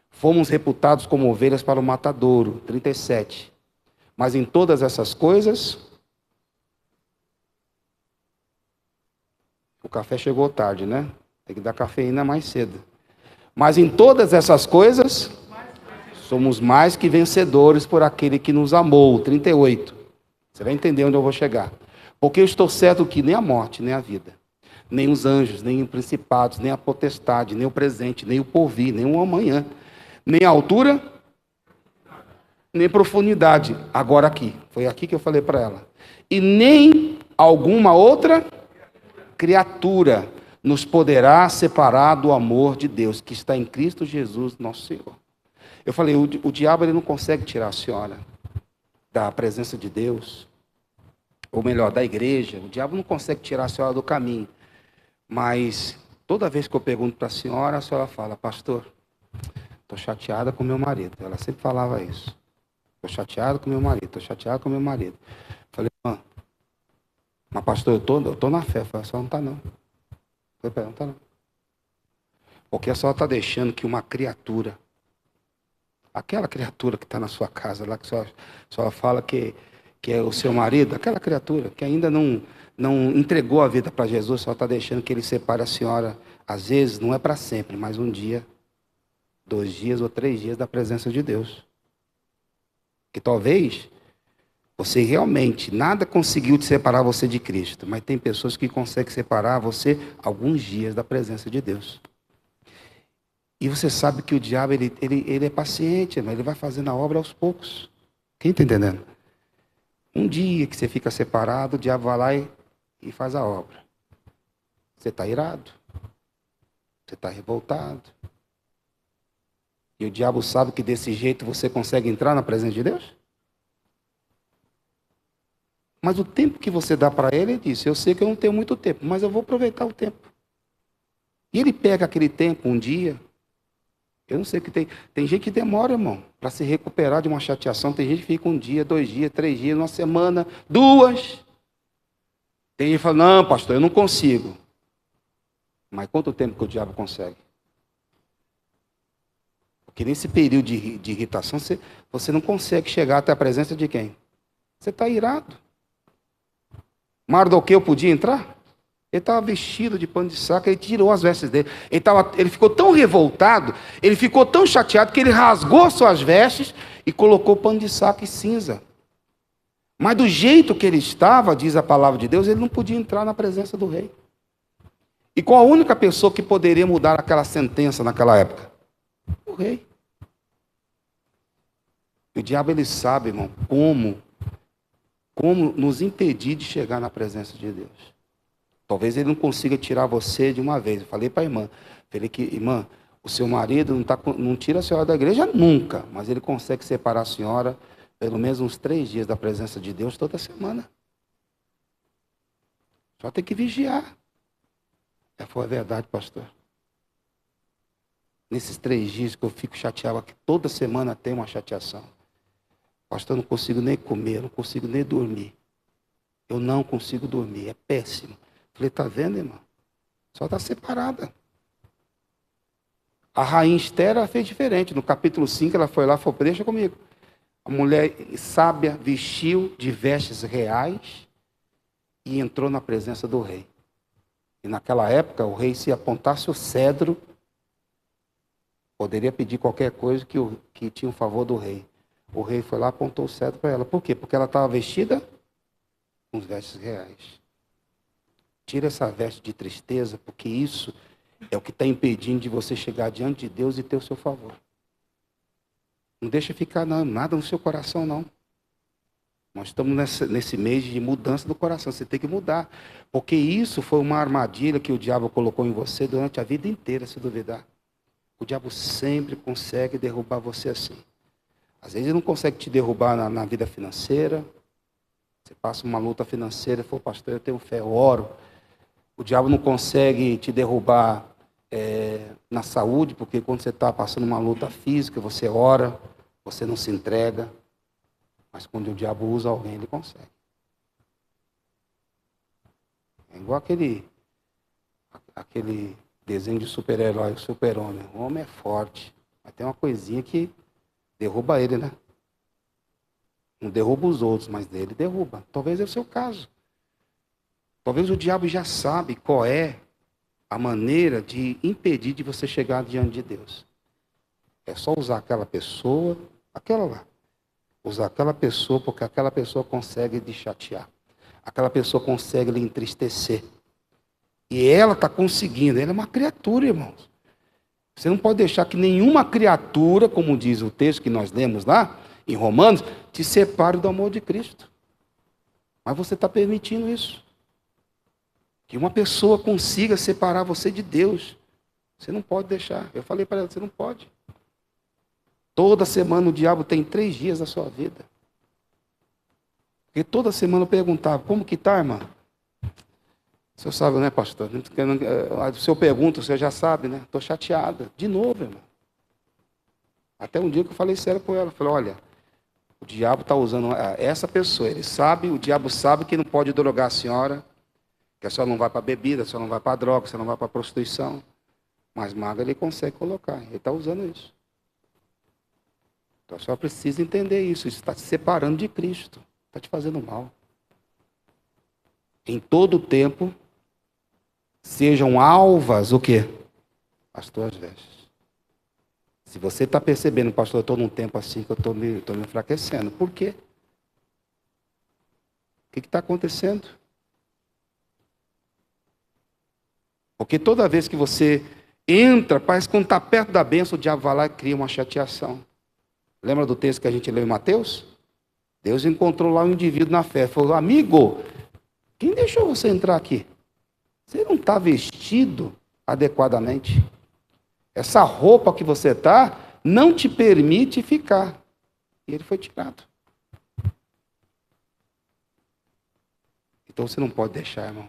Fomos reputados como ovelhas para o matadouro, 37. Mas em todas essas coisas, o café chegou tarde, né? Tem que dar cafeína mais cedo. Mas em todas essas coisas, somos mais que vencedores por aquele que nos amou, 38. Você vai entender onde eu vou chegar. Porque eu estou certo que nem a morte, nem a vida, nem os anjos, nem os principados, nem a potestade, nem o presente, nem o porvir, nem o amanhã, nem a altura, nem profundidade. Agora aqui, foi aqui que eu falei para ela. E nem alguma outra criatura nos poderá separar do amor de Deus, que está em Cristo Jesus, nosso Senhor. Eu falei, o diabo ele não consegue tirar a senhora da presença de Deus, ou melhor, da igreja. O diabo não consegue tirar a senhora do caminho. Mas toda vez que eu pergunto para a senhora fala: pastor, estou chateada com meu marido. Ela sempre falava isso. Estou chateada com meu marido, estou chateada com meu marido. Falei, mas pastor, eu estou na fé. Falei, a senhora não está não. Falei, não está não. Porque a senhora está deixando que uma criatura, aquela criatura que está na sua casa, lá que a senhora fala que é o seu marido, aquela criatura que ainda não entregou a vida para Jesus, só está deixando que ele separe a senhora, às vezes, não é para sempre, mas um dia, 2 dias ou 3 dias da presença de Deus. Que talvez você realmente, nada conseguiu te separar você de Cristo, mas tem pessoas que conseguem separar você alguns dias da presença de Deus. E você sabe que o diabo, ele é paciente, ele vai fazendo a obra aos poucos. Quem está entendendo? Um dia que você fica separado, o diabo vai lá e faz a obra. Você está irado. Você está revoltado. E o diabo sabe que desse jeito você consegue entrar na presença de Deus? Mas o tempo que você dá para ele, ele disse: eu sei que eu não tenho muito tempo, mas eu vou aproveitar o tempo. E ele pega aquele tempo, um dia. Eu não sei o que tem gente que demora, irmão, para se recuperar de uma chateação. Tem gente que fica 1 dia, 2 dias, 3 dias, 1 semana, 2. Tem gente que fala: não, pastor, eu não consigo. Mas quanto tempo que o diabo consegue? Porque nesse período de irritação, você não consegue chegar até a presença de quem? Você está irado. Mardoqueu podia entrar? Ele estava vestido de pano de saco, ele tirou as vestes dele. Ele ficou tão revoltado, ele ficou tão chateado, que ele rasgou suas vestes e colocou pano de saco e cinza. Mas do jeito que ele estava, diz a palavra de Deus, ele não podia entrar na presença do rei. E qual a única pessoa que poderia mudar aquela sentença naquela época? O rei. O diabo, ele sabe, irmão, como nos impedir de chegar na presença de Deus. Talvez ele não consiga tirar você de uma vez. Eu falei para a irmã, irmã, o seu marido não tira a senhora da igreja nunca, mas ele consegue separar a senhora pelo menos uns 3 dias da presença de Deus toda semana. Só tem que vigiar. Foi verdade, pastor. Nesses 3 dias que eu fico chateado, que toda semana tem uma chateação. Pastor, eu não consigo nem comer, eu não consigo nem dormir. Eu não consigo dormir, é péssimo. Falei, está vendo, irmão? Só está separada. A rainha Esther fez diferente. No capítulo 5, ela foi lá e falou: deixa comigo. A mulher sábia vestiu de vestes reais e entrou na presença do rei. E naquela época, o rei, se apontasse o cedro, poderia pedir qualquer coisa que tinha um favor do rei. O rei foi lá e apontou o cetro para ela. Por quê? Porque ela estava vestida com os vestes reais. Tira essa veste de tristeza, porque isso é o que está impedindo de você chegar diante de Deus e ter o seu favor. Não deixa ficar nada no seu coração, não. Nós estamos nesse mês de mudança do coração. Você tem que mudar. Porque isso foi uma armadilha que o diabo colocou em você durante a vida inteira, se duvidar. O diabo sempre consegue derrubar você assim. Às vezes ele não consegue te derrubar na vida financeira. Você passa uma luta financeira, fala, pastor, eu tenho fé, eu oro. O diabo não consegue te derrubar na saúde, porque quando você está passando uma luta física, você ora, você não se entrega. Mas quando o diabo usa alguém, ele consegue. É igual aquele desenho de super-herói, o super-homem. O homem é forte, mas tem uma coisinha que derruba ele, né? Não derruba os outros, mas dele derruba. Talvez é o seu caso. Talvez o diabo já sabe qual é a maneira de impedir de você chegar diante de Deus. É só usar aquela pessoa, aquela lá. Usar aquela pessoa, porque aquela pessoa consegue lhe chatear. Aquela pessoa consegue lhe entristecer. E ela está conseguindo. Ela é uma criatura, irmãos. Você não pode deixar que nenhuma criatura, como diz o texto que nós lemos lá, em Romanos, te separe do amor de Cristo. Mas você está permitindo isso. Que uma pessoa consiga separar você de Deus. Você não pode deixar. Eu falei para ela, você não pode. Toda semana o diabo tem 3 dias da sua vida. Porque toda semana eu perguntava, como que está, irmã? O senhor sabe, né, pastor? Se eu pergunto, você já sabe, né? Estou chateada. De novo, irmã. Até um dia que eu falei sério com ela. Eu falei, olha, o diabo está usando essa pessoa. Ele sabe, o diabo sabe que não pode drogar a senhora, que a senhora não vai para a bebida, a senhora não vai para a droga, a senhora não vai para a prostituição. Mas mago ele consegue colocar. Ele está usando isso. Então a senhora precisa entender isso. Isso está te separando de Cristo. Está te fazendo mal. Em todo o tempo, sejam alvas o quê? As tuas vestes. Se você está percebendo, pastor, eu estou num tempo assim que eu estou me enfraquecendo. Por quê? O que está acontecendo? Porque toda vez que você entra, parece que quando está perto da bênção, o diabo vai lá e cria uma chateação. Lembra do texto que a gente leu em Mateus? Deus encontrou lá um indivíduo na fé. Falou, amigo, quem deixou você entrar aqui? Você não está vestido adequadamente. Essa roupa que você está não te permite ficar. E ele foi tirado. Então você não pode deixar, irmão,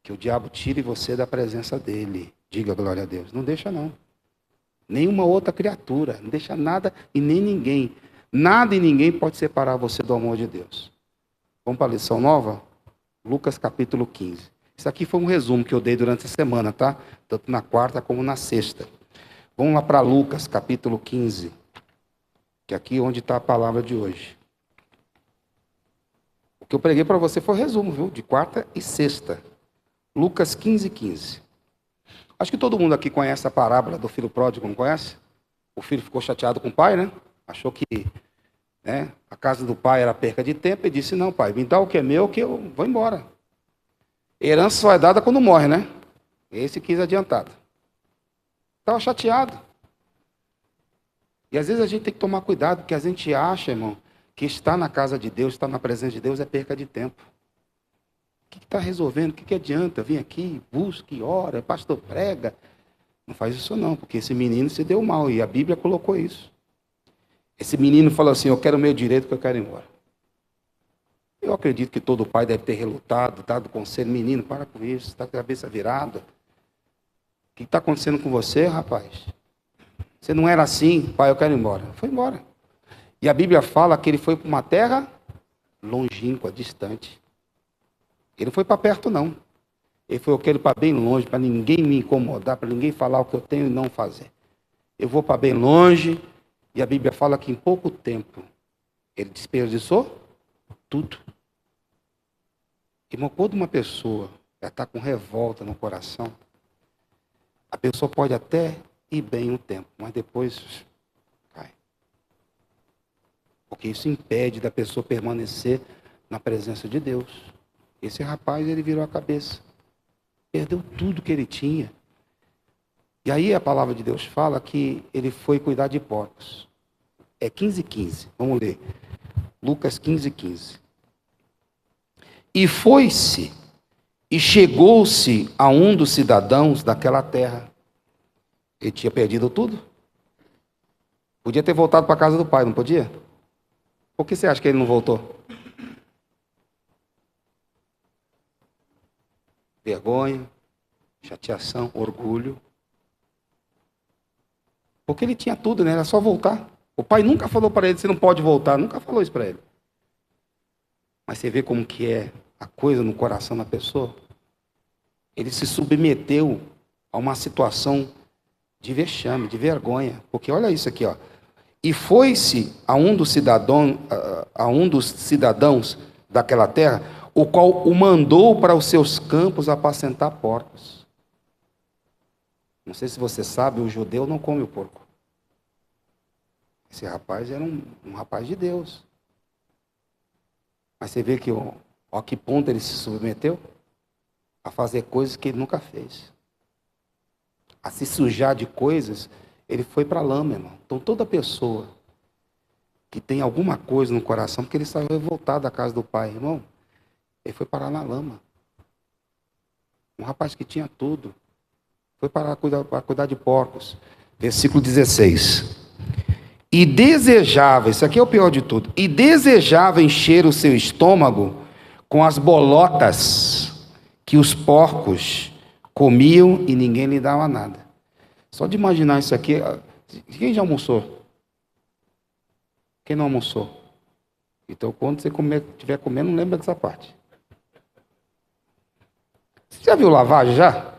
que o diabo tire você da presença dele. Diga glória a Deus. Não deixa, não. Nenhuma outra criatura. Não deixa nada e nem ninguém. Nada e ninguém pode separar você do amor de Deus. Vamos para a lição nova? Lucas capítulo 15. Isso aqui foi um resumo que eu dei durante a semana, tá? Tanto na quarta como na sexta. Vamos lá para Lucas capítulo 15. Que é aqui onde está a palavra de hoje. O que eu preguei para você foi resumo, viu? De quarta e sexta. Lucas 15, 15. Acho que todo mundo aqui conhece a parábola do filho pródigo, não conhece? O filho ficou chateado com o pai, né? Achou que a casa do pai era perca de tempo e disse, não, pai, me dá o que é meu que eu vou embora. Herança só é dada quando morre, né? Esse quis adiantado. Estava chateado. E às vezes a gente tem que tomar cuidado, porque a gente acha, irmão, que estar na casa de Deus, estar na presença de Deus é perca de tempo. O que está resolvendo? O que adianta? Vem aqui, busca, ora, pastor prega. Não faz isso não, porque esse menino se deu mal e a Bíblia colocou isso. Esse menino falou assim, eu quero o meu direito que eu quero ir embora. Eu acredito que todo pai deve ter relutado, dado conselho, menino, para com isso, está com a cabeça virada. O que está acontecendo com você, rapaz? Você não era assim, pai, eu quero ir embora. Foi embora. E a Bíblia fala que ele foi para uma terra longínqua, distante. Ele não foi para perto, não. Ele foi, eu quero ir para bem longe, para ninguém me incomodar, para ninguém falar o que eu tenho e não fazer. Eu vou para bem longe, e a Bíblia fala que em pouco tempo ele desperdiçou tudo. Irmão, quando uma pessoa está com revolta no coração, a pessoa pode até ir bem um tempo, mas depois cai. Porque isso impede da pessoa permanecer na presença de Deus. Esse rapaz, ele virou a cabeça. Perdeu tudo que ele tinha. E aí a palavra de Deus fala que ele foi cuidar de porcos. É 15:15. Vamos ler. Lucas 15:15. E foi-se, e chegou-se a um dos cidadãos daquela terra. Ele tinha perdido tudo. Podia ter voltado para a casa do pai, não podia? Por que você acha que ele não voltou? Vergonha, chateação, orgulho. Porque ele tinha tudo, né? Era só voltar. O pai nunca falou para ele, você não pode voltar. Nunca falou isso para ele. Mas você vê como que é a coisa no coração da pessoa. Ele se submeteu a uma situação de vexame, de vergonha. Porque olha isso aqui, ó. E foi-se a um dos cidadãos daquela terra, o qual o mandou para os seus campos apacentar porcos. Não sei se você sabe, o judeu não come o porco. Esse rapaz era um rapaz de Deus. Mas você vê que a que ponto ele se submeteu? A fazer coisas que ele nunca fez. A se sujar de coisas, ele foi para a lama, irmão. Então toda pessoa que tem alguma coisa no coração, porque ele estava revoltado da casa do pai, irmão, ele foi parar na lama. Um rapaz que tinha tudo, foi para cuidar de porcos. Versículo 16. E desejava, isso aqui é o pior de tudo, e desejava encher o seu estômago com as bolotas que os porcos comiam e ninguém lhe dava nada. Só de imaginar isso aqui, quem já almoçou? Quem não almoçou? Então quando você estiver comendo, não lembra dessa parte. Você já viu lavagem já?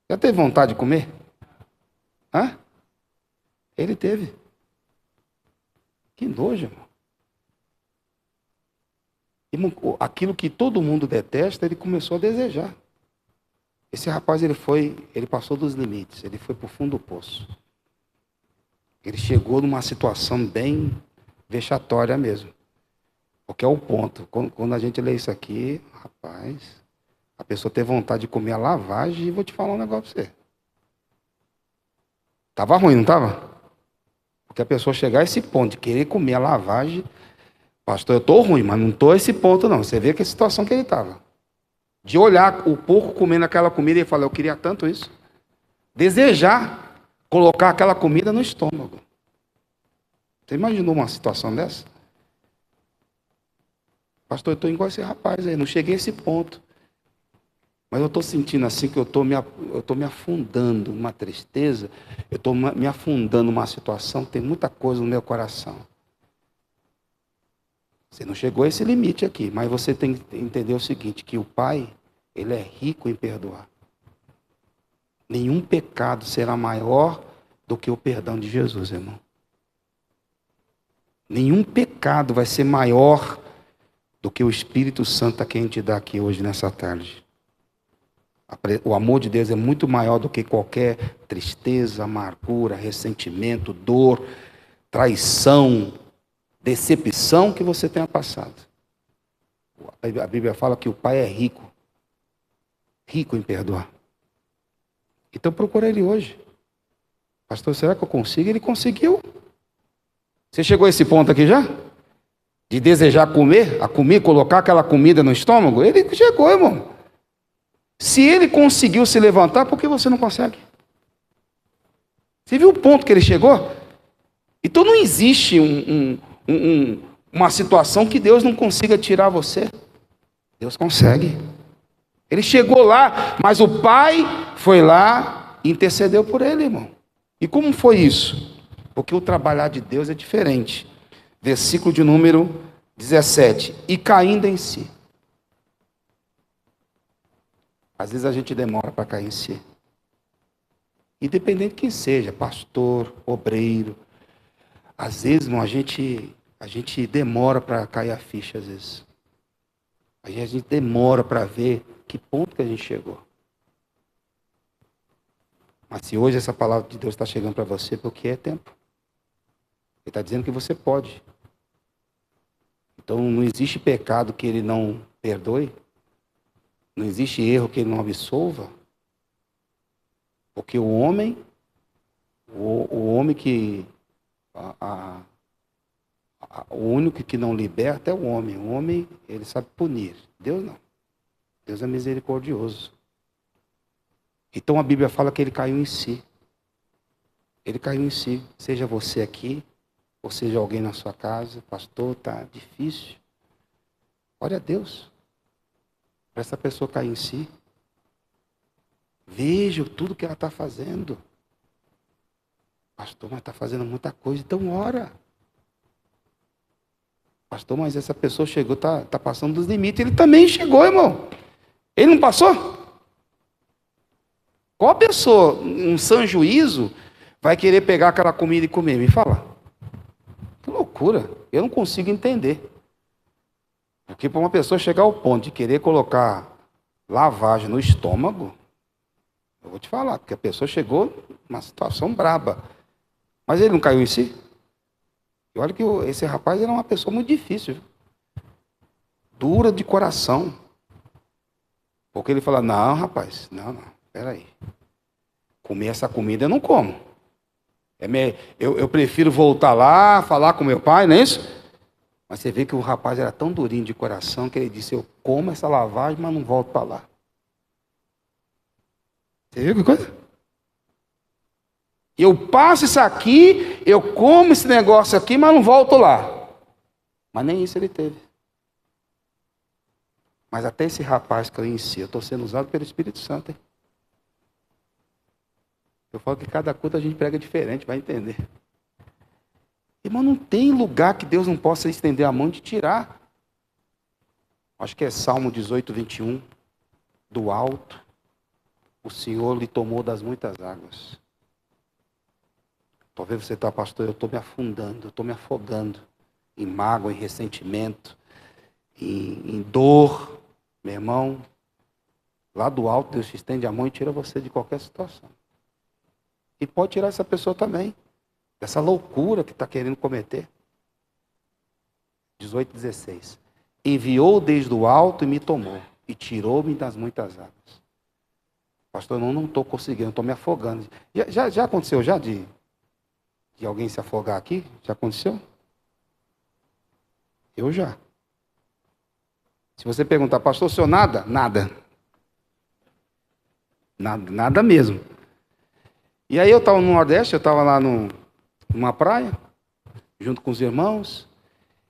Já teve vontade de comer? Hã? Ele teve. Que nojo, irmão. Aquilo que todo mundo detesta, ele começou a desejar. Esse rapaz, ele passou dos limites, ele foi para o fundo do poço. Ele chegou numa situação bem vexatória mesmo. Porque é o ponto. Quando a gente lê isso aqui, rapaz, a pessoa tem vontade de comer a lavagem, e vou te falar um negócio para você. Estava ruim, não estava? Porque a pessoa chegar a esse ponto de querer comer a lavagem, pastor, eu estou ruim, mas não estou a esse ponto não. Você vê que a situação que ele estava. De olhar o porco comendo aquela comida e falar, eu queria tanto isso. Desejar colocar aquela comida no estômago. Você imaginou uma situação dessa? Pastor, eu estou igual esse rapaz aí, não cheguei a esse ponto. Mas eu estou sentindo assim que eu estou me afundando numa tristeza, eu estou me afundando numa situação, tem muita coisa no meu coração. Você não chegou a esse limite aqui, mas você tem que entender o seguinte, que o Pai, Ele é rico em perdoar. Nenhum pecado será maior do que o perdão de Jesus, irmão. Nenhum pecado vai ser maior do que o Espírito Santo que a gente dá aqui hoje, nessa tarde. O amor de Deus é muito maior do que qualquer tristeza, amargura, ressentimento, dor, traição, decepção que você tenha passado. A Bíblia fala que o Pai é rico em perdoar. Então procura Ele hoje. Pastor, será que eu consigo? Ele conseguiu. Você chegou a esse ponto aqui já? De desejar comer, colocar aquela comida no estômago? Ele chegou, irmão. Se ele conseguiu se levantar, por que você não consegue? Você viu o ponto que ele chegou? Então não existe uma situação que Deus não consiga tirar você. Deus consegue. Ele chegou lá, mas o Pai foi lá e intercedeu por ele, irmão. E como foi isso? Porque o trabalhar de Deus é diferente. Versículo de número 17. E caindo em si. Às vezes a gente demora para cair em si. Independente de quem seja, pastor, obreiro. Às vezes, irmão, a gente demora para cair a ficha, às vezes. A gente demora para ver que ponto que a gente chegou. Mas se hoje essa palavra de Deus está chegando para você, porque é tempo. Ele está dizendo que você pode. Então não existe pecado que Ele não perdoe. Não existe erro que Ele não absolva. Porque o homem que O único que não liberta é o homem. O homem, ele sabe punir. Deus não. Deus é misericordioso. Então a Bíblia fala que ele caiu em si. Ele caiu em si. Seja você aqui, ou seja alguém na sua casa. Pastor, está difícil. Ore a Deus. Para essa pessoa cair em si. Veja tudo que ela está fazendo. Pastor, mas está fazendo muita coisa, então ora. Pastor, mas essa pessoa chegou, está passando dos limites. Ele também chegou, irmão. Ele não passou? Qual pessoa, um sã juízo, vai querer pegar aquela comida e comer? Me fala. Que loucura. Eu não consigo entender. Porque para uma pessoa chegar ao ponto de querer colocar lavagem no estômago, eu vou te falar, porque a pessoa chegou numa situação braba. Mas ele não caiu em si? E olha que esse rapaz era uma pessoa muito difícil. Dura de coração. Porque ele fala, não, rapaz, não, peraí. Comer essa comida eu não como. Eu prefiro voltar lá, falar com meu pai, não é isso? Mas você vê que o rapaz era tão durinho de coração que ele disse, eu como essa lavagem, mas não volto para lá. Você viu que coisa? Eu passo isso aqui, eu como esse negócio aqui, mas não volto lá. Mas nem isso ele teve. Mas até esse rapaz que eu em si, eu estou sendo usado pelo Espírito Santo. Hein? Eu falo que cada culto a gente prega diferente, vai entender. Irmão, não tem lugar que Deus não possa estender a mão de tirar. Acho que é Salmo 18, 21. Do alto, o Senhor lhe tomou das muitas águas. Talvez você está, pastor, eu estou me afundando, eu estou me afogando em mágoa, em ressentimento, em dor. Meu irmão, lá do alto Deus te estende a mão e tira você de qualquer situação. E pode tirar essa pessoa também, dessa loucura que está querendo cometer. 18, 16. Enviou desde o alto e me tomou, e tirou-me das muitas águas. Pastor, eu não estou conseguindo, estou me afogando. Já aconteceu de alguém se afogar aqui? Já aconteceu? Eu já. Se você perguntar, pastor, o senhor nada? Nada. Nada mesmo. E aí eu estava no Nordeste, eu estava lá numa praia, junto com os irmãos,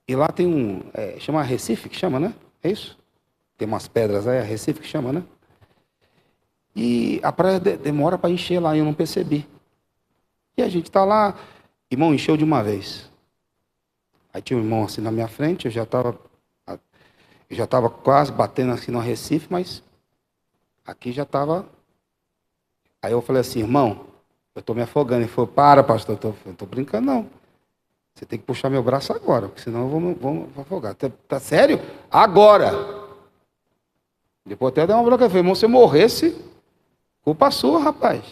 e lá tem chama Recife, que chama, né? É isso? Tem umas pedras aí, é Recife que chama, né? E a praia demora para encher lá, e eu não percebi. E a gente está lá, irmão, encheu de uma vez. Aí tinha um irmão assim na minha frente, eu já estava quase batendo assim no Recife, mas aqui já estava. Aí eu falei assim, irmão, eu estou me afogando. Ele falou, para, pastor, eu estou brincando, não. Você tem que puxar meu braço agora, porque senão eu vou afogar. Tá sério? Agora! Depois até deu uma bronca. Eu falei, irmão, se eu morresse, culpa sua, rapaz.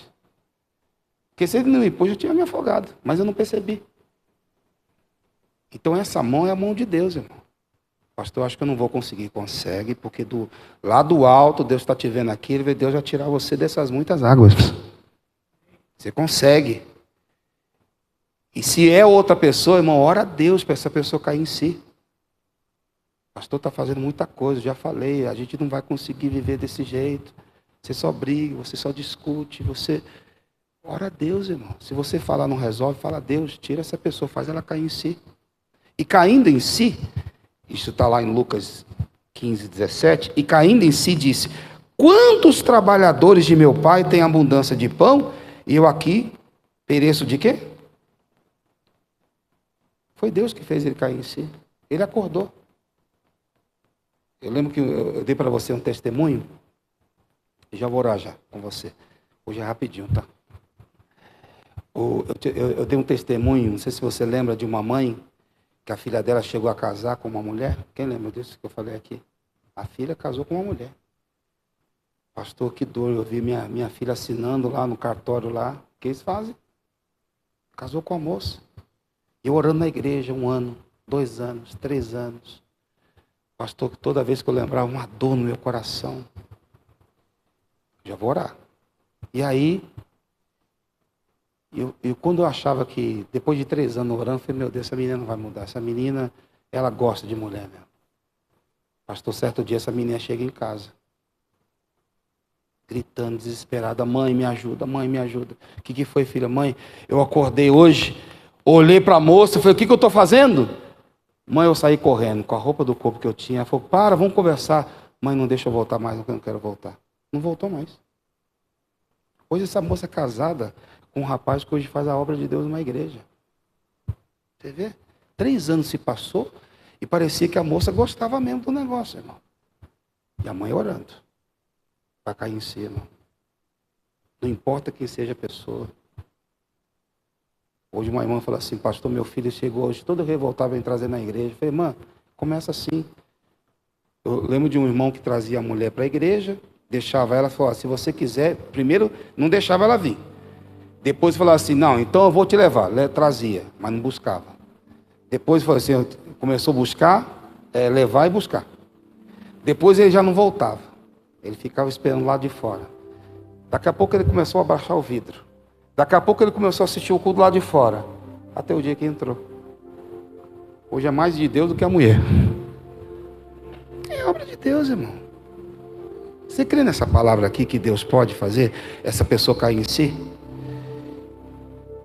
Porque se ele não me puxa, eu tinha me afogado. Mas eu não percebi. Então essa mão é a mão de Deus, irmão. Pastor, acho que eu não vou conseguir. Consegue, porque lá do alto, Deus está te vendo aqui, Deus vai tirar você dessas muitas águas. Você consegue. E se é outra pessoa, irmão, ora a Deus para essa pessoa cair em si. O pastor está fazendo muita coisa, já falei, a gente não vai conseguir viver desse jeito. Você só briga, você só discute, você... Ora a Deus, irmão. Se você falar não resolve, fala a Deus, tira essa pessoa, faz ela cair em si. E caindo em si, isso está lá em Lucas 15, 17, e caindo em si disse, quantos trabalhadores de meu pai têm abundância de pão, e eu aqui pereço de quê? Foi Deus que fez ele cair em si. Ele acordou. Eu lembro que eu dei para você um testemunho, e já vou orar já com você. Hoje é rapidinho, tá? Eu dei um testemunho, não sei se você lembra de uma mãe, que a filha dela chegou a casar com uma mulher. Quem lembra disso que eu falei aqui? A filha casou com uma mulher. Pastor, que dor, eu vi minha filha assinando lá no cartório lá. O que eles fazem? Casou com a moça. Eu orando na igreja 1 ano, 2 anos, 3 anos. Pastor, que toda vez que eu lembrava uma dor no meu coração. Já vou orar. E aí, Eu quando eu achava que, depois de 3 anos orando, eu falei, meu Deus, essa menina não vai mudar. Essa menina, ela gosta de mulher mesmo. Pastor, certo dia, essa menina chega em casa, gritando, desesperada, mãe, me ajuda, mãe, me ajuda. O que foi, filha? Mãe, eu acordei hoje, olhei para a moça, falei, o que eu estou fazendo? Mãe, eu saí correndo, com a roupa do corpo que eu tinha. Ela falou, para, vamos conversar. Mãe, não deixa eu voltar mais, eu não quero voltar. Não voltou mais. Hoje essa moça é casada com um rapaz que hoje faz a obra de Deus numa igreja. Você vê? 3 anos se passou e parecia que a moça gostava mesmo do negócio, irmão. E a mãe orando para cair em si, irmão. Não importa quem seja a pessoa. Hoje uma irmã falou assim, pastor, meu filho chegou hoje todo revoltado, vem trazer na igreja. Eu falei, irmã, começa assim. Eu lembro de um irmão que trazia a mulher para a igreja, deixava ela, falou, se você quiser, primeiro não deixava ela vir. Depois falou assim, não, então eu vou te levar. Trazia, mas não buscava. Depois falou assim, começou a buscar, levar e buscar. Depois ele já não voltava. Ele ficava esperando lá de fora. Daqui a pouco ele começou a baixar o vidro. Daqui a pouco ele começou a assistir o culto lá de fora. Até o dia que entrou. Hoje é mais de Deus do que a mulher. É obra de Deus, irmão. Você crê nessa palavra aqui que Deus pode fazer essa pessoa cair em si?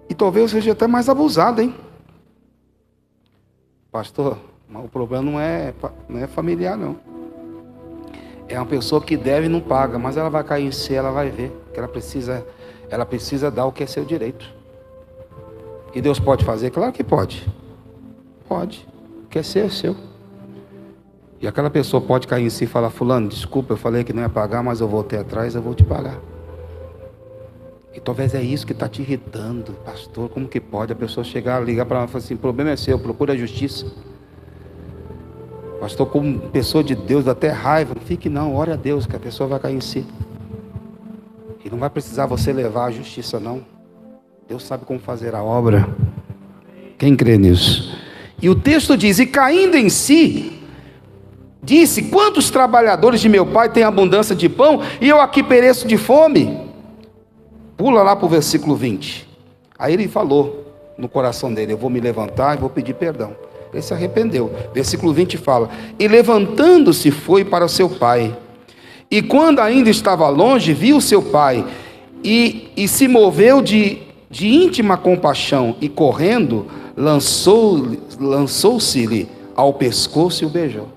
E talvez seja até mais abusado, hein? Pastor, mas o problema não é familiar, não. É uma pessoa que deve e não paga, mas ela vai cair em si, ela vai ver que ela precisa dar o que é seu direito. E Deus pode fazer? Claro que pode. Pode. O que é seu, é seu. E aquela pessoa pode cair em si e falar, fulano, desculpa, eu falei que não ia pagar, mas eu voltei atrás, eu vou te pagar. E talvez é isso que está te irritando, pastor, como que pode a pessoa chegar, ligar para ela e falar assim, o problema é seu, procura a justiça. Pastor, como pessoa de Deus, dá até raiva, não fique não, ore a Deus, que a pessoa vai cair em si. E não vai precisar você levar a justiça não. Deus sabe como fazer a obra. Quem crê nisso? E o texto diz, e caindo em si, disse, quantos trabalhadores de meu pai têm abundância de pão, e eu aqui pereço de fome? Pula lá para o versículo 20. Aí ele falou no coração dele, eu vou me levantar e vou pedir perdão. Ele se arrependeu. Versículo 20 fala, e levantando-se foi para o seu pai. E quando ainda estava longe, viu seu pai, e se moveu de íntima compaixão, e correndo, lançou-se-lhe ao pescoço e o beijou.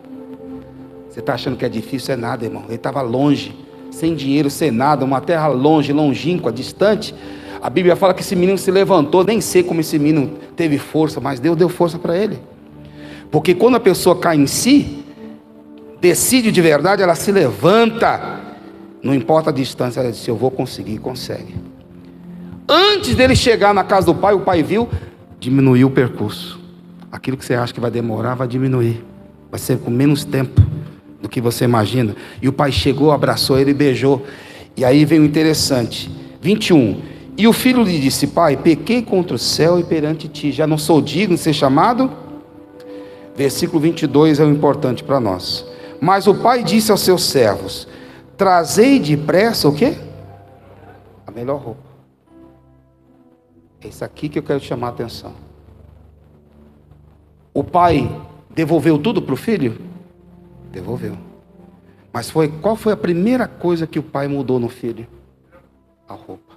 Você está achando que é difícil? É nada, irmão. Ele estava longe, sem dinheiro, sem nada, uma terra longe, longínqua, distante. A Bíblia fala que esse menino se levantou, nem sei como esse menino teve força, mas Deus deu força para ele. Porque quando a pessoa cai em si, decide de verdade, ela se levanta, não importa a distância, ela diz, eu vou conseguir, consegue. Antes dele chegar na casa do pai, o pai viu, diminuiu o percurso. Aquilo que você acha que vai demorar, vai diminuir, vai ser com menos tempo do que você imagina. E o pai chegou, abraçou ele e beijou. E aí vem o interessante, 21, e o filho lhe disse, pai, pequei contra o céu e perante ti, já não sou digno de ser chamado. Versículo 22 é o importante para nós. Mas o pai disse aos seus servos, trazei depressa o quê? A melhor roupa. É isso aqui que eu quero chamar a atenção. O pai devolveu tudo para o filho? Devolveu. Mas qual foi a primeira coisa que o pai mudou no filho? A roupa.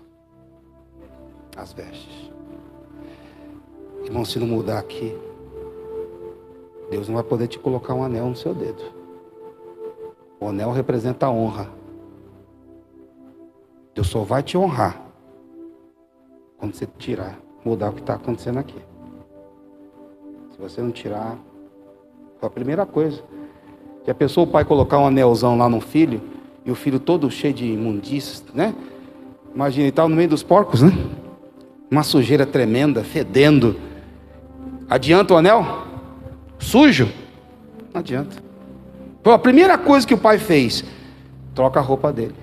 As vestes. Irmão, se não mudar aqui, Deus não vai poder te colocar um anel no seu dedo. O anel representa a honra. Deus só vai te honrar quando você tirar, mudar o que está acontecendo aqui. Se você não tirar, foi a primeira coisa. Que a pessoa, o pai colocar um anelzão lá no filho, e o filho todo cheio de imundícias, né? Imagina, ele estava no meio dos porcos, né? Uma sujeira tremenda, fedendo. Adianta o anel? Sujo? Não adianta. Foi a primeira coisa que o pai fez. Troca a roupa dele.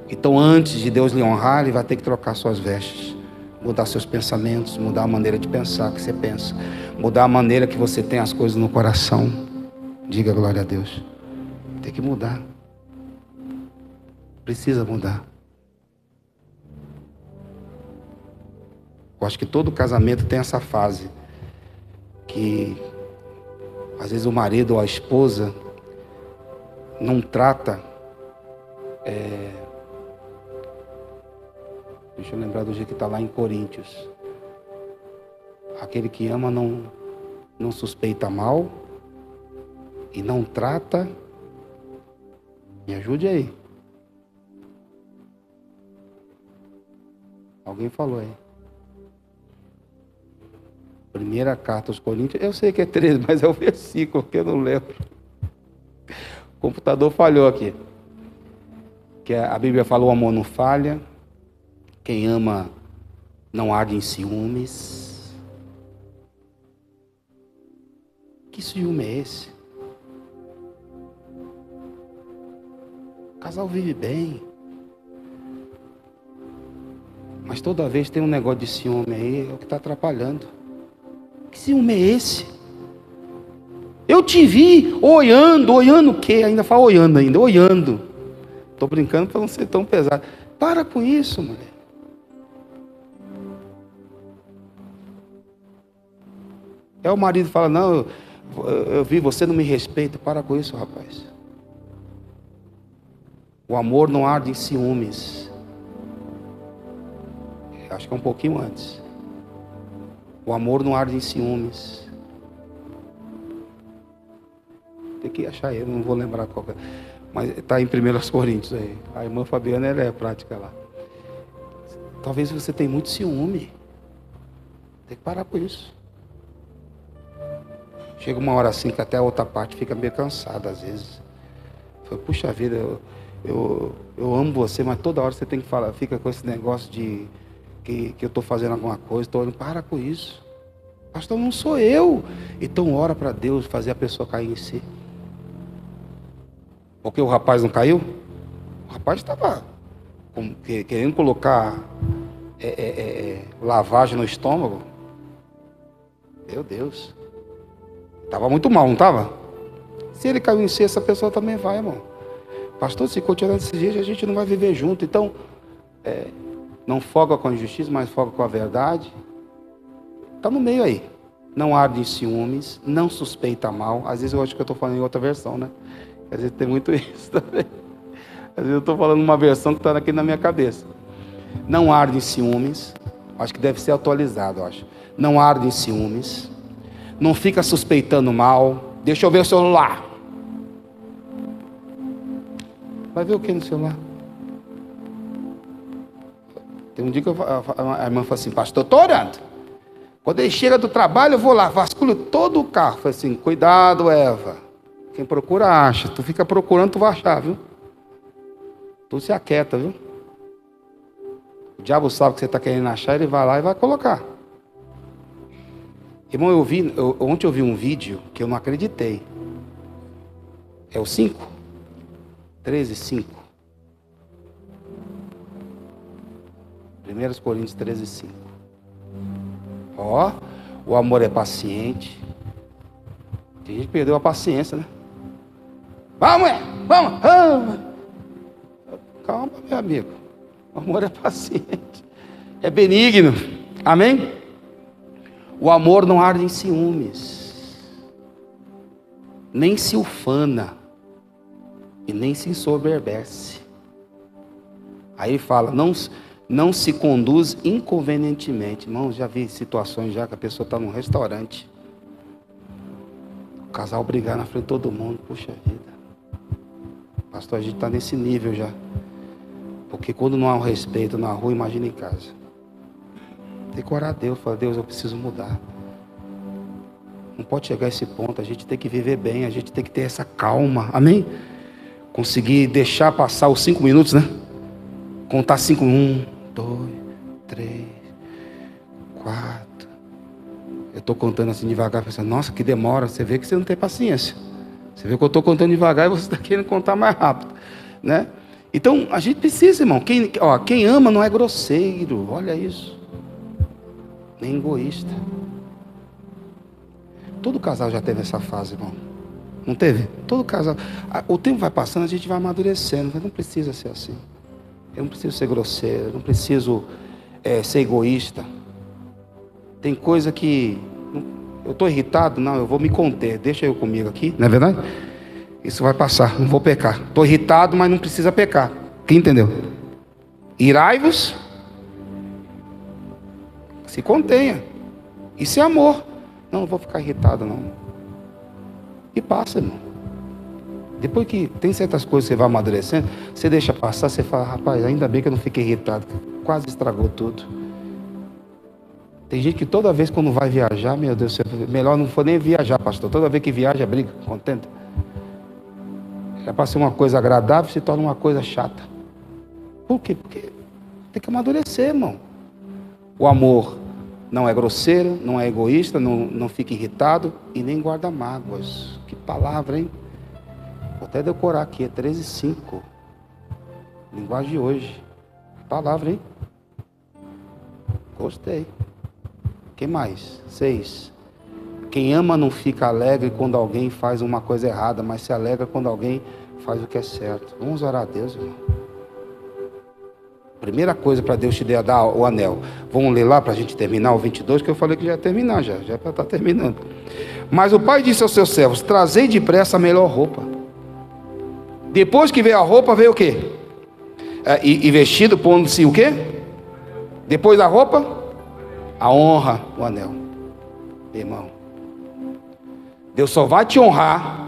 Então antes de Deus lhe honrar, ele vai ter que trocar suas vestes. Mudar seus pensamentos, mudar a maneira de pensar que você pensa. Mudar a maneira que você tem as coisas no coração. Diga glória a Deus. Tem que mudar. Precisa mudar. Eu acho que todo casamento tem essa fase. Que às vezes o marido ou a esposa não trata. Deixa eu lembrar do jeito que está lá em Coríntios. Aquele que ama não suspeita mal e não trata. Me ajude aí. Alguém falou aí. Primeira carta aos Coríntios. Eu sei que é 13, mas é o versículo que eu não lembro. O computador falhou aqui. Que a Bíblia fala: o amor não falha. Quem ama não arde em ciúmes. Que ciúme é esse? O casal vive bem. Mas toda vez tem um negócio de ciúme aí, é o que está atrapalhando. Que ciúme é esse? Eu te vi olhando o quê? Ainda fala olhando. Estou brincando para não ser tão pesado. Para com isso, mulher. É o marido que fala: não, eu vi, você não me respeita. Para com isso, rapaz. O amor não arde em ciúmes. Acho que é um pouquinho antes. O amor não arde em ciúmes. Tem que achar ele, não vou lembrar qual é. Mas está em 1 Coríntios aí. A irmã Fabiana, ela é prática lá. Talvez você tenha muito ciúme. Tem que parar com isso. Chega uma hora assim que até a outra parte fica meio cansada às vezes. Fala: puxa vida, eu amo você, mas toda hora você tem que falar, fica com esse negócio de que eu estou fazendo alguma coisa, estou olhando. Para com isso. Pastor, não sou eu. Então ora para Deus fazer a pessoa cair em si. Porque o rapaz não caiu? O rapaz estava querendo colocar lavagem no estômago. Meu Deus. Estava muito mal, não estava? Se ele caiu em si, essa pessoa também vai, irmão. Pastor, se continuar desse jeito, a gente não vai viver junto. Então, não folga com a injustiça, mas folga com a verdade. Está no meio aí. Não arde em ciúmes, não suspeita mal. Às vezes eu acho que eu estou falando em outra versão, né? Às vezes tem muito isso também. Às vezes eu estou falando uma versão que está aqui na minha cabeça. Não arde em ciúmes. Acho que deve ser atualizado, eu acho. Não arde em ciúmes. Não fica suspeitando mal. Deixa eu ver o celular. Vai ver o que no celular? Tem um dia que a irmã falou assim: pastor, eu estou orando. Quando ele chega do trabalho, eu vou lá, vasculho todo o carro. Falei assim: cuidado, Eva. Quem procura, acha. Tu fica procurando, tu vai achar, viu? Tu se aquieta, viu? O diabo sabe que você está querendo achar, ele vai lá e vai colocar. Irmão, ontem eu vi um vídeo que eu não acreditei. É o 5? 13:5. 1 Coríntios 13:5. Ó, o amor é paciente. Tem gente que perdeu a paciência, né? Vamos, mulher, vamos. Calma, meu amigo. O amor é paciente. É benigno. Amém? O amor não arde em ciúmes, nem se ufana, e nem se ensoberbece. Aí fala: não se conduz inconvenientemente. Irmão, já vi situações já que a pessoa está num restaurante, o casal brigar na frente de todo mundo. Puxa vida, pastor, a gente está nesse nível já. Porque quando não há um respeito na rua, imagina em casa. Tem que orar a Deus, falar: Deus, eu preciso mudar. Não pode chegar a esse ponto. A gente tem que viver bem, a gente tem que ter essa calma, amém? Conseguir deixar passar os 5 minutos, né? Contar 5, 1, 2, 3, 4. Eu estou contando assim devagar, pensando: nossa, que demora. Você vê que você não tem paciência. Você vê que eu estou contando devagar e você está querendo contar mais rápido, né? Então a gente precisa, irmão. Quem ama não é grosseiro, olha isso. Nem egoísta. Todo casal já teve essa fase, irmão. Não teve? Todo casal. O tempo vai passando, a gente vai amadurecendo. Mas não precisa ser assim. Eu não preciso ser grosseiro, eu não preciso ser egoísta. Tem coisa que eu estou irritado, não, eu vou me conter, deixa eu comigo aqui, não é verdade? Isso vai passar, não vou pecar. Estou irritado, mas não precisa pecar. Quem entendeu? Irai-vos, se contenha. Isso é amor. Não vou ficar irritado, não. E passa, irmão. Depois que tem certas coisas que você vai amadurecendo, você deixa passar, você fala, rapaz, ainda bem que eu não fiquei irritado, quase estragou tudo. Tem gente que toda vez quando vai viajar, meu Deus, melhor não for nem viajar, pastor. Toda vez que viaja, briga, contenta. É para ser uma coisa agradável, se torna uma coisa chata. Por quê? Porque tem que amadurecer, irmão. O amor não é grosseiro, não é egoísta, não fica irritado e nem guarda mágoas. Que palavra, hein? Vou até decorar aqui, é 13:5. Linguagem de hoje. Palavra, hein? Gostei. Que mais? 6. Quem ama não fica alegre quando alguém faz uma coisa errada, mas se alegra quando alguém faz o que é certo. Vamos orar a Deus, irmão. Primeira coisa para Deus te dar o anel. Vamos ler lá para a gente terminar o 22, que eu falei que já ia terminar, já é para estar terminando. Mas o pai disse aos seus servos: trazei depressa a melhor roupa. Depois que veio a roupa, veio o quê? E vestido, pondo-se o quê? Depois da roupa, a honra, o anel. Irmão, Deus só vai te honrar.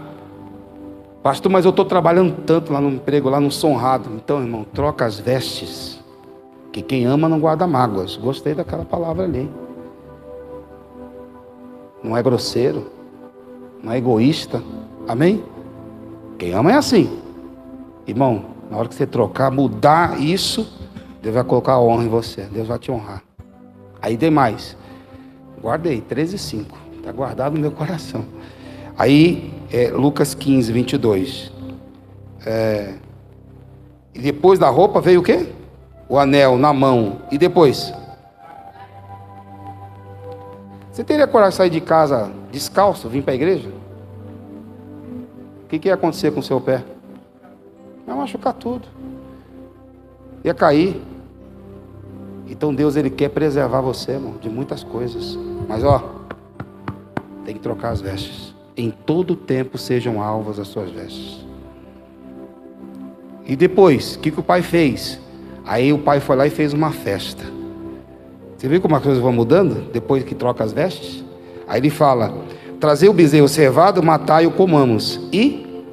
Pastor, mas eu estou trabalhando tanto lá no emprego, lá não sou honrado. Então, irmão, troca as vestes, que quem ama não guarda mágoas. Gostei daquela palavra ali. Não é grosseiro, não é egoísta. Amém? Quem ama é assim. Irmão, na hora que você trocar, mudar isso, Deus vai colocar a honra em você. Deus vai te honrar. Aí tem mais. Guardei, 13:5. Está guardado no meu coração. Aí, Lucas 15:22. E depois da roupa veio o quê? O anel na mão. E depois? Você teria coragem de sair de casa descalço, vir para a igreja? O que ia acontecer com o seu pé? Ia machucar tudo. Ia cair. Então Deus, Ele quer preservar você, irmão, de muitas coisas. Mas tem que trocar as vestes. Em todo tempo sejam alvas as suas vestes. E depois, o que o pai fez? Aí o pai foi lá e fez uma festa. Você viu como as coisas vão mudando? Depois que troca as vestes? Aí ele fala: trazei o bezerro cevado, matai-o, comamos e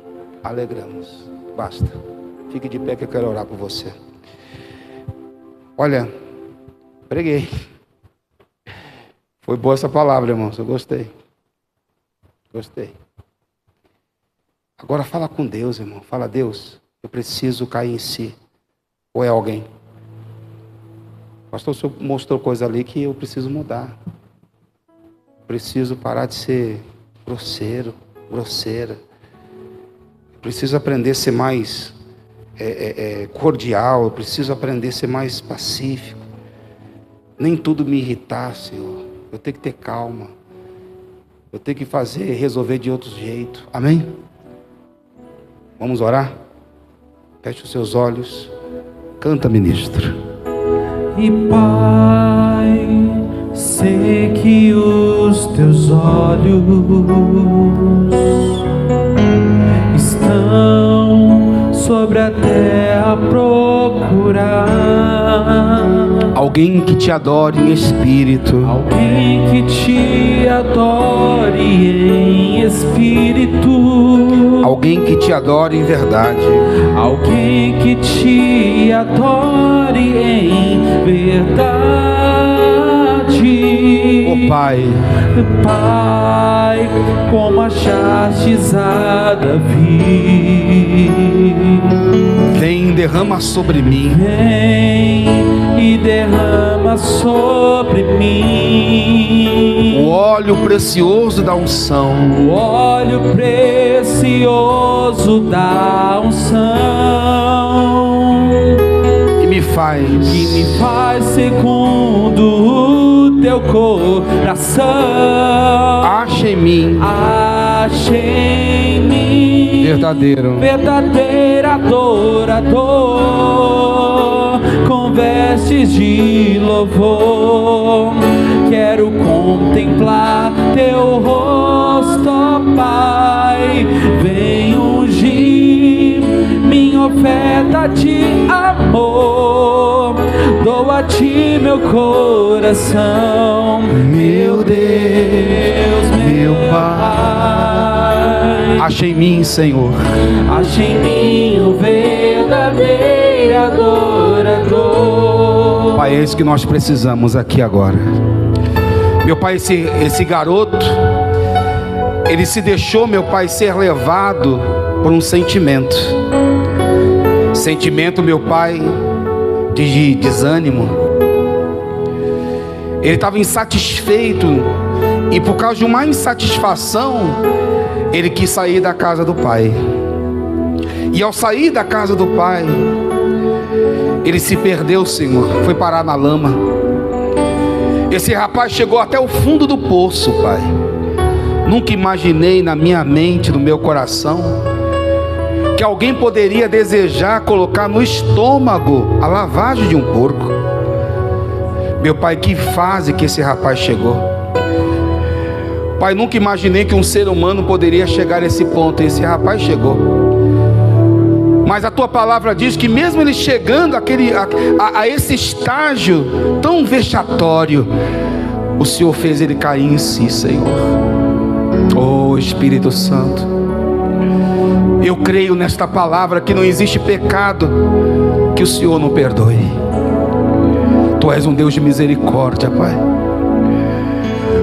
alegramos. Basta. Fique de pé que eu quero orar por você. Olha, preguei. Foi boa essa palavra, irmãos. Eu gostei. Gostei. Agora fala com Deus, irmão. Fala: Deus, eu preciso cair em si. Ou é alguém? Pastor, o senhor mostrou coisa ali que eu preciso mudar. Preciso parar de ser grosseiro, grosseira. Preciso aprender a ser mais cordial. Eu preciso aprender a ser mais pacífico. Nem tudo me irritar, Senhor. Eu tenho que ter calma. Eu tenho que resolver de outro jeito. Amém? Vamos orar? Feche os seus olhos. Canta, ministro. E Pai, sei que os teus olhos estão sobre a terra a procurar alguém que te adore em espírito. Alguém que te adore em espírito. Alguém que te adore em verdade. Alguém que te adore em verdade. Oh Pai, Pai, como achastes a Davi, vem, derrama sobre mim. vem e derrama sobre mim o óleo precioso da unção. o óleo precioso da unção, Que me faz segundo o teu coração. Ache em mim verdadeiro adorador, com vestes de louvor. Quero quero contemplar teu rosto, ó Pai. Vem ungir minha oferta de amor, dou a ti meu coração, meu Deus, meu Pai. Acha em mim, Senhor, acha em mim o verdadeiro adorador. Pai, é isso que nós precisamos aqui agora. Meu Pai, esse garoto, ele se deixou, meu Pai, ser levado por um sentimento, meu Pai, de desânimo. Ele estava insatisfeito, e por causa de uma insatisfação, ele quis sair da casa do pai. E ao sair da casa do pai, ele se perdeu, Senhor, foi parar na lama. Esse rapaz chegou até o fundo do poço, Pai. Nunca imaginei na minha mente, no meu coração, que alguém poderia desejar colocar no estômago a lavagem de um porco. Meu Pai, que fase que esse rapaz chegou. Pai, nunca imaginei que um ser humano poderia chegar a esse ponto, e esse rapaz chegou. Mas a tua palavra diz que mesmo ele chegando a esse estágio tão vexatório, o Senhor fez ele cair em si, Senhor. Oh Espírito Santo, eu creio nesta palavra que não existe pecado que o Senhor não perdoe. Tu és um Deus de misericórdia, Pai.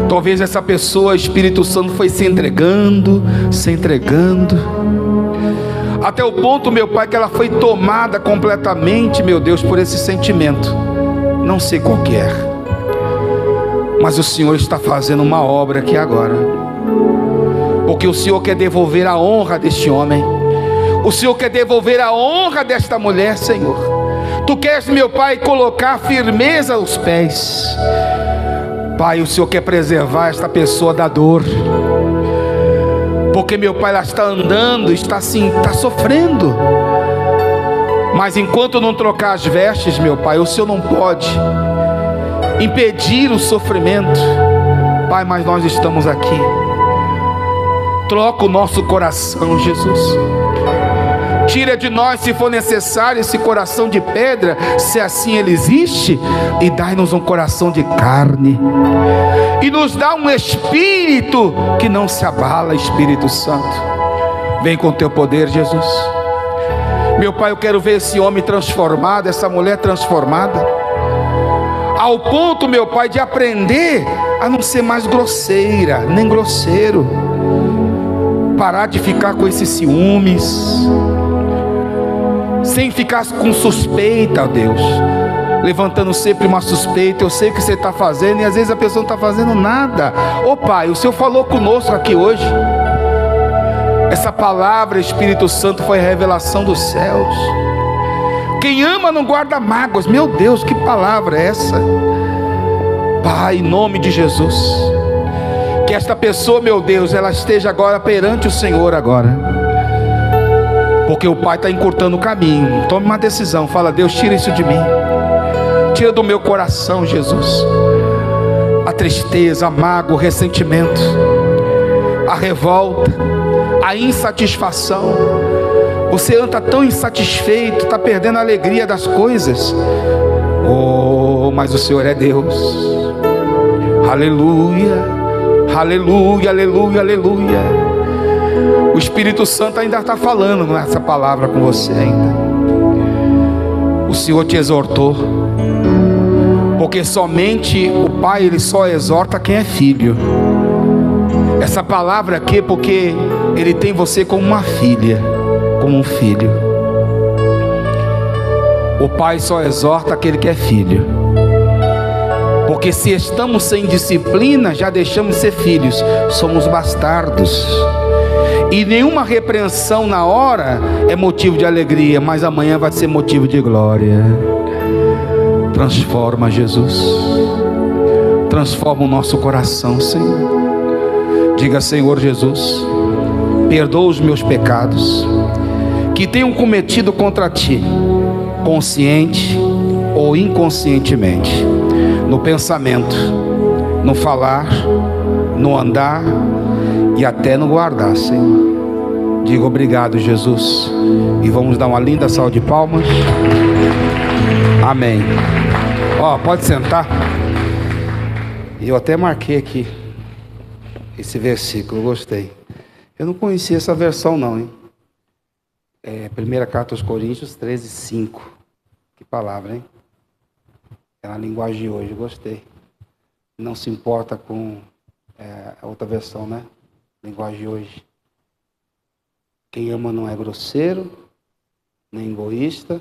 Talvez essa pessoa, Espírito Santo, foi se entregando, até o ponto, meu Pai, que ela foi tomada completamente, meu Deus, por esse sentimento. Não sei qual que é, mas o Senhor está fazendo uma obra aqui agora, porque o Senhor quer devolver a honra deste homem, o Senhor quer devolver a honra desta mulher, Senhor. Tu queres, meu Pai, colocar firmeza aos pés. Pai, o Senhor quer preservar esta pessoa da dor, porque, meu Pai, ela está andando, está sofrendo, mas enquanto não trocar as vestes, meu Pai, o Senhor não pode impedir o sofrimento. Pai, mas nós estamos aqui. Troca o nosso coração, Jesus. Tira de nós, se for necessário, esse coração de pedra, se assim ele existe, e dai-nos um coração de carne, e nos dá um espírito que não se abala. Espírito Santo, vem com teu poder, Jesus. Meu Pai, eu quero ver esse homem transformado, essa mulher transformada, ao ponto, meu Pai, de aprender a não ser mais grosseira, nem grosseiro, parar de ficar com esses ciúmes, sem ficar com suspeita, ó Deus, levantando sempre uma suspeita. Eu sei o que você está fazendo, e às vezes a pessoa não está fazendo nada. Ô Pai, o Senhor falou conosco aqui hoje. Essa palavra, Espírito Santo, foi a revelação dos céus. Quem ama não guarda mágoas. Meu Deus, que palavra é essa? Pai, em nome de Jesus, que esta pessoa, meu Deus, ela esteja agora perante o Senhor agora, porque o Pai está encurtando o caminho. Tome uma decisão, fala: Deus, tira isso de mim, tira do meu coração, Jesus, a tristeza, a mágoa, o ressentimento, a revolta, a insatisfação. Você anda tão insatisfeito, está perdendo a alegria das coisas. Oh, mas o Senhor é Deus. Aleluia, aleluia, aleluia, aleluia. O Espírito Santo ainda está falando nessa palavra com você ainda. O Senhor te exortou, porque somente o Pai, Ele só exorta quem é filho. Essa palavra aqui, porque Ele tem você como uma filha, como um filho. O Pai só exorta aquele que é filho, porque se estamos sem disciplina, já deixamos de ser filhos, somos bastardos. E nenhuma repreensão na hora é motivo de alegria, mas amanhã vai ser motivo de glória. Transforma, Jesus, transforma o nosso coração, Senhor. Diga: Senhor Jesus, perdoa os meus pecados que tenho cometido contra Ti, consciente ou inconscientemente, no pensamento, no falar, no andar e até no guardar, Senhor. Diga obrigado, Jesus. E vamos dar uma linda salva de palmas. Amém. Ó, pode sentar. Eu até marquei aqui esse versículo, gostei. Eu não conhecia essa versão não, hein? Primeira carta aos Coríntios 13:5. Que palavra, hein? É na linguagem de hoje, gostei. Não se importa com a outra versão, né? Linguagem de hoje. Quem ama não é grosseiro, nem egoísta,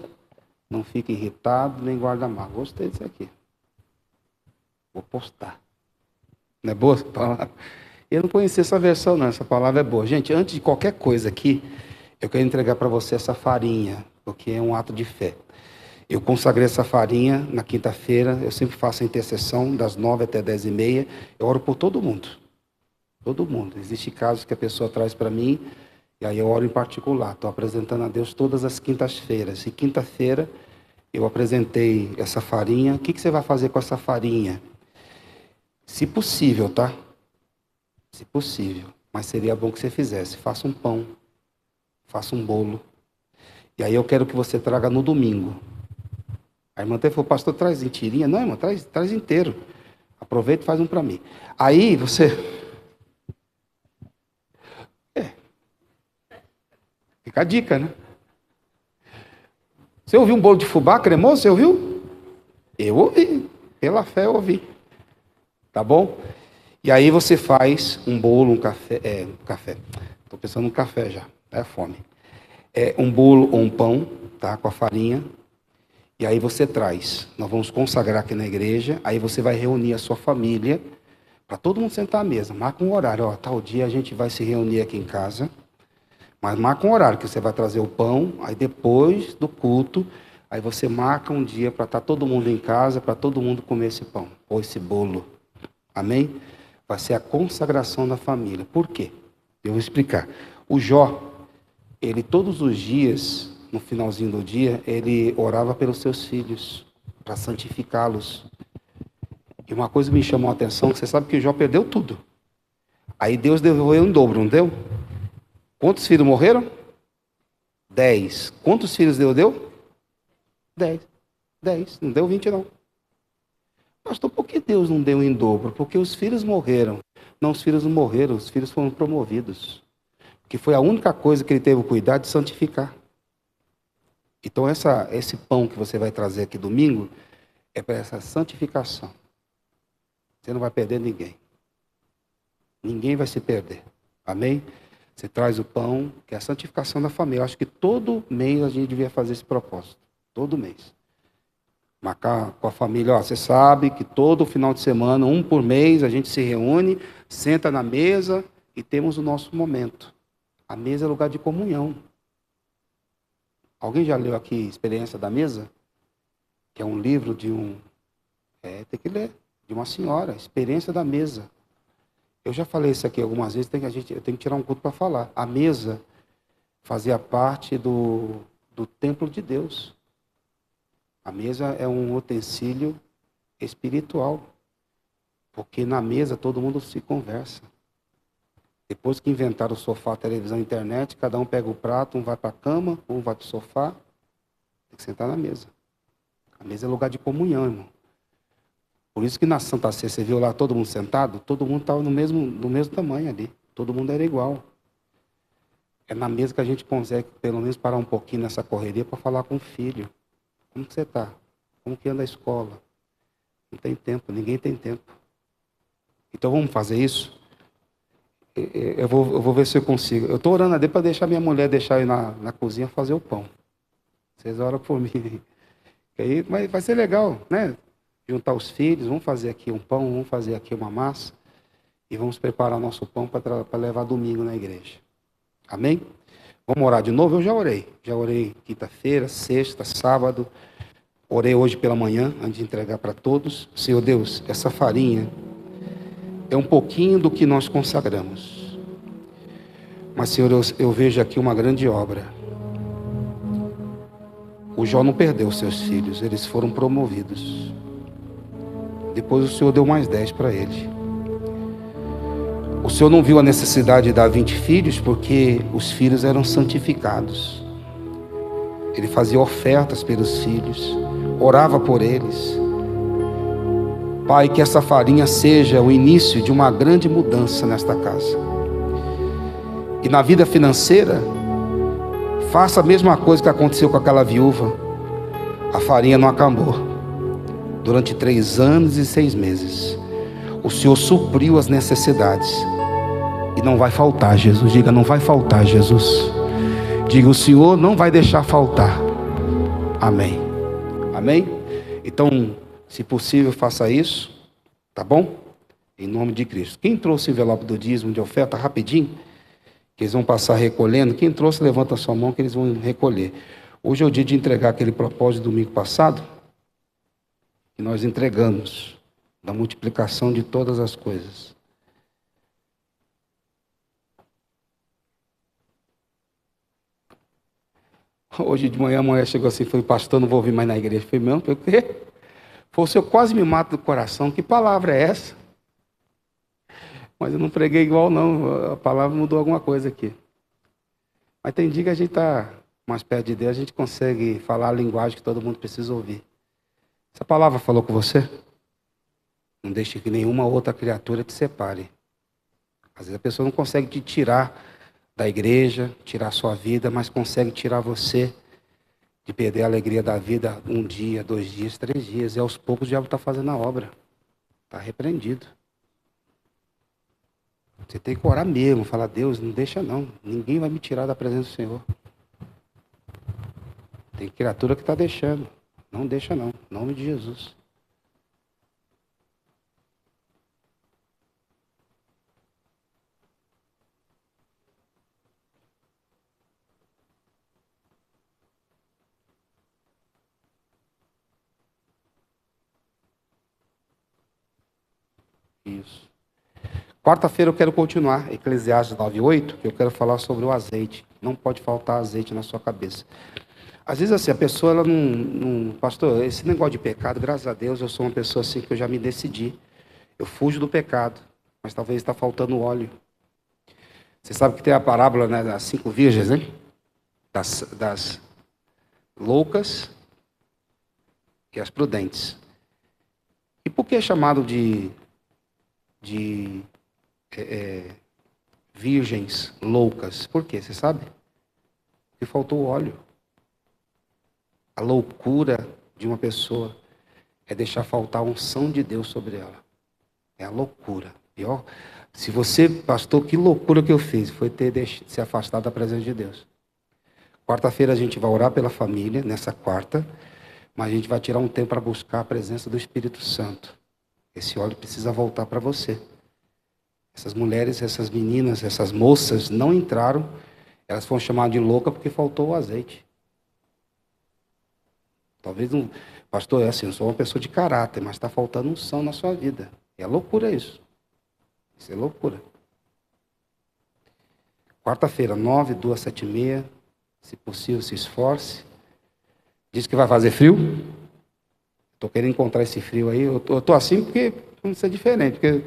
não fica irritado, nem guarda mal. Gostei disso aqui. Vou postar. Não é boa essa palavra? Eu não conhecia essa versão não, essa palavra é boa. Gente, antes de qualquer coisa aqui, eu quero entregar para você essa farinha, porque é um ato de fé. Eu consagrei essa farinha na quinta-feira, eu sempre faço a intercessão das 9 até 10h30, eu oro por todo mundo. Todo mundo. Existem casos que a pessoa traz para mim, e aí eu oro em particular. Estou apresentando a Deus todas as quintas-feiras. E quinta-feira eu apresentei essa farinha. O que você vai fazer com essa farinha? Se possível, tá? Se possível. Mas seria bom que você fizesse. Faça um pão. Faça um bolo. E aí eu quero que você traga no domingo. A irmã até falou, pastor, traz em tirinha. Não, irmã, traz inteiro. Aproveita e faz um para mim. Aí você... Fica a dica, né? Você ouviu um bolo de fubá cremoso? Você ouviu? Eu ouvi. Pela fé eu ouvi. Tá bom? E aí você faz um bolo, um café. Café. Estou pensando no café já. É fome. Um bolo ou um pão, tá? Com a farinha. E aí você traz. Nós vamos consagrar aqui na igreja. Aí você vai reunir a sua família. Para todo mundo sentar à mesa. Marca um horário. Ó, tal dia a gente vai se reunir aqui em casa. Mas marca um horário que você vai trazer o pão, aí depois do culto, aí você marca um dia para estar todo mundo em casa, para todo mundo comer esse pão, ou esse bolo. Amém? Vai ser a consagração da família. Por quê? Eu vou explicar. O Jó, ele todos os dias, no finalzinho do dia, ele orava pelos seus filhos, para santificá-los. E uma coisa me chamou a atenção, que você sabe que o Jó perdeu tudo. Aí Deus devolveu em dobro, não deu? Quantos filhos morreram? 10. Quantos filhos Deus deu? 10. 10. Não deu 20 não. Pastor, por que Deus não deu em dobro? Porque os filhos morreram. Não, os filhos não morreram, os filhos foram promovidos. Porque foi a única coisa que ele teve o cuidado de santificar. Então esse pão que você vai trazer aqui domingo é para essa santificação. Você não vai perder ninguém. Ninguém vai se perder. Amém? Você traz o pão, que é a santificação da família. Eu acho que todo mês a gente devia fazer esse propósito. Todo mês. Marcar com a família. Ó, você sabe que todo final de semana, um por mês, a gente se reúne, senta na mesa e temos o nosso momento. A mesa é lugar de comunhão. Alguém já leu aqui Experiência da Mesa? Que é um livro de tem que ler. De uma senhora. Experiência da Mesa. Eu já falei isso aqui algumas vezes, eu tenho que tirar um culto para falar. A mesa fazia parte do templo de Deus. A mesa é um utensílio espiritual. Porque na mesa todo mundo se conversa. Depois que inventaram o sofá, a televisão, a internet, cada um pega o prato, um vai para a cama, um vai para o sofá. Tem que sentar na mesa. A mesa é lugar de comunhão, irmão. Por isso que na Santa Ceia, você viu lá todo mundo sentado? Todo mundo estava no mesmo tamanho ali. Todo mundo era igual. É na mesa que a gente consegue, pelo menos, parar um pouquinho nessa correria para falar com o filho. Como que você está? Como que anda a escola? Não tem tempo, ninguém tem tempo. Então vamos fazer isso? Eu vou ver se eu consigo. Eu estou orando a Deus para deixar minha mulher deixar eu na cozinha fazer o pão. Vocês oram por mim. Mas vai ser legal, né? Juntar os filhos, vamos fazer aqui um pão, vamos fazer aqui uma massa e vamos preparar nosso pão para levar domingo na igreja. Amém? Vamos orar de novo? Eu já orei. Já orei quinta-feira, sexta, sábado. Orei hoje pela manhã, antes de entregar para todos. Senhor Deus, essa farinha é um pouquinho do que nós consagramos. Mas, Senhor, eu vejo aqui uma grande obra. O Jó não perdeu seus filhos, eles foram promovidos. Depois o Senhor deu mais 10 para ele. O Senhor não viu a necessidade de dar 20 filhos porque os filhos eram santificados. Ele fazia ofertas pelos filhos, orava por eles. Pai, que essa farinha seja o início de uma grande mudança nesta casa. E na vida financeira, faça a mesma coisa que aconteceu com aquela viúva. A farinha não acabou. Durante 3 anos e 6 meses, o Senhor supriu as necessidades. E não vai faltar, Jesus. Diga, não vai faltar, Jesus. Diga, o Senhor não vai deixar faltar. Amém. Amém? Então, se possível, faça isso. Tá bom? Em nome de Cristo. Quem trouxe o envelope do dízimo de oferta, rapidinho, que eles vão passar recolhendo. Quem trouxe, levanta a sua mão que eles vão recolher. Hoje é o dia de entregar aquele propósito do domingo passado, que nós entregamos, da multiplicação de todas as coisas. Hoje de manhã a mulher chegou assim e falou, pastor, não vou vir mais na igreja. Eu falei, não, por quê? Falou, o senhor quase me mata do coração. Que palavra é essa? Mas eu não preguei igual não, a palavra mudou alguma coisa aqui. Mas tem dia que a gente está mais perto de Deus, a gente consegue falar a linguagem que todo mundo precisa ouvir. Essa palavra falou com você? Não deixe que nenhuma outra criatura te separe. Às vezes a pessoa não consegue te tirar da igreja, tirar a sua vida, mas consegue tirar você de perder a alegria da vida 1 dia, 2 dias, 3 dias. E aos poucos o diabo está fazendo a obra. Está repreendido. Você tem que orar mesmo, falar, Deus, não deixa não. Ninguém vai me tirar da presença do Senhor. Tem criatura que está deixando. Não deixa não, em nome de Jesus. Isso. Quarta-feira eu quero continuar, Eclesiastes 9:8, que eu quero falar sobre o azeite. Não pode faltar azeite na sua cabeça. Às vezes assim, a pessoa, ela não... Pastor, esse negócio de pecado, graças a Deus, eu sou uma pessoa assim que eu já me decidi. Eu fujo do pecado, mas talvez está faltando óleo. Você sabe que tem a parábola, né, das 5 virgens, né? Das loucas e as prudentes. E por que é chamado de virgens loucas? Por quê? Você sabe? Porque faltou óleo. A loucura de uma pessoa é deixar faltar a unção de Deus sobre ela. É a loucura. Pior, se você, pastor, que loucura que eu fiz, foi ter se afastado da presença de Deus. Quarta-feira a gente vai orar pela família, nessa quarta, mas a gente vai tirar um tempo para buscar a presença do Espírito Santo. Esse óleo precisa voltar para você. Essas mulheres, essas meninas, essas moças não entraram, elas foram chamadas de louca porque faltou o azeite. Talvez não, pastor, é assim, eu sou uma pessoa de caráter, mas está faltando unção na sua vida. É loucura isso. Isso é loucura. Quarta-feira, 9, 2, 7 e meia. Se possível, se esforce. Diz que vai fazer frio. Estou querendo encontrar esse frio aí. Eu estou assim porque não ser diferente. Porque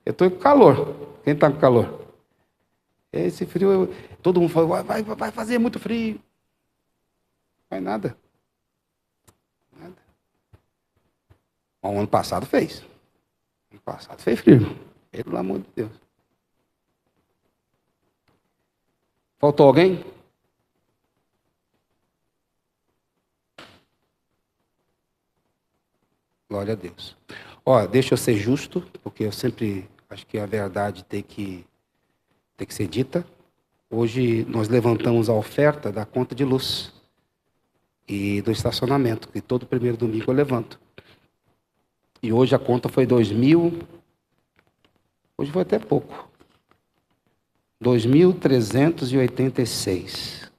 eu estou com calor. Quem está com calor? Esse frio, todo mundo fala, vai fazer muito frio. Não faz nada. Nada. O ano passado fez. Ano passado fez frio. Pelo amor de Deus. Faltou alguém? Glória a Deus. Ó, deixa eu ser justo, porque eu sempre acho que a verdade tem que ser dita. Hoje nós levantamos a oferta da conta de luz e do estacionamento, que todo primeiro domingo eu levanto. E hoje a conta foi 2.000, hoje foi até pouco, 2.386.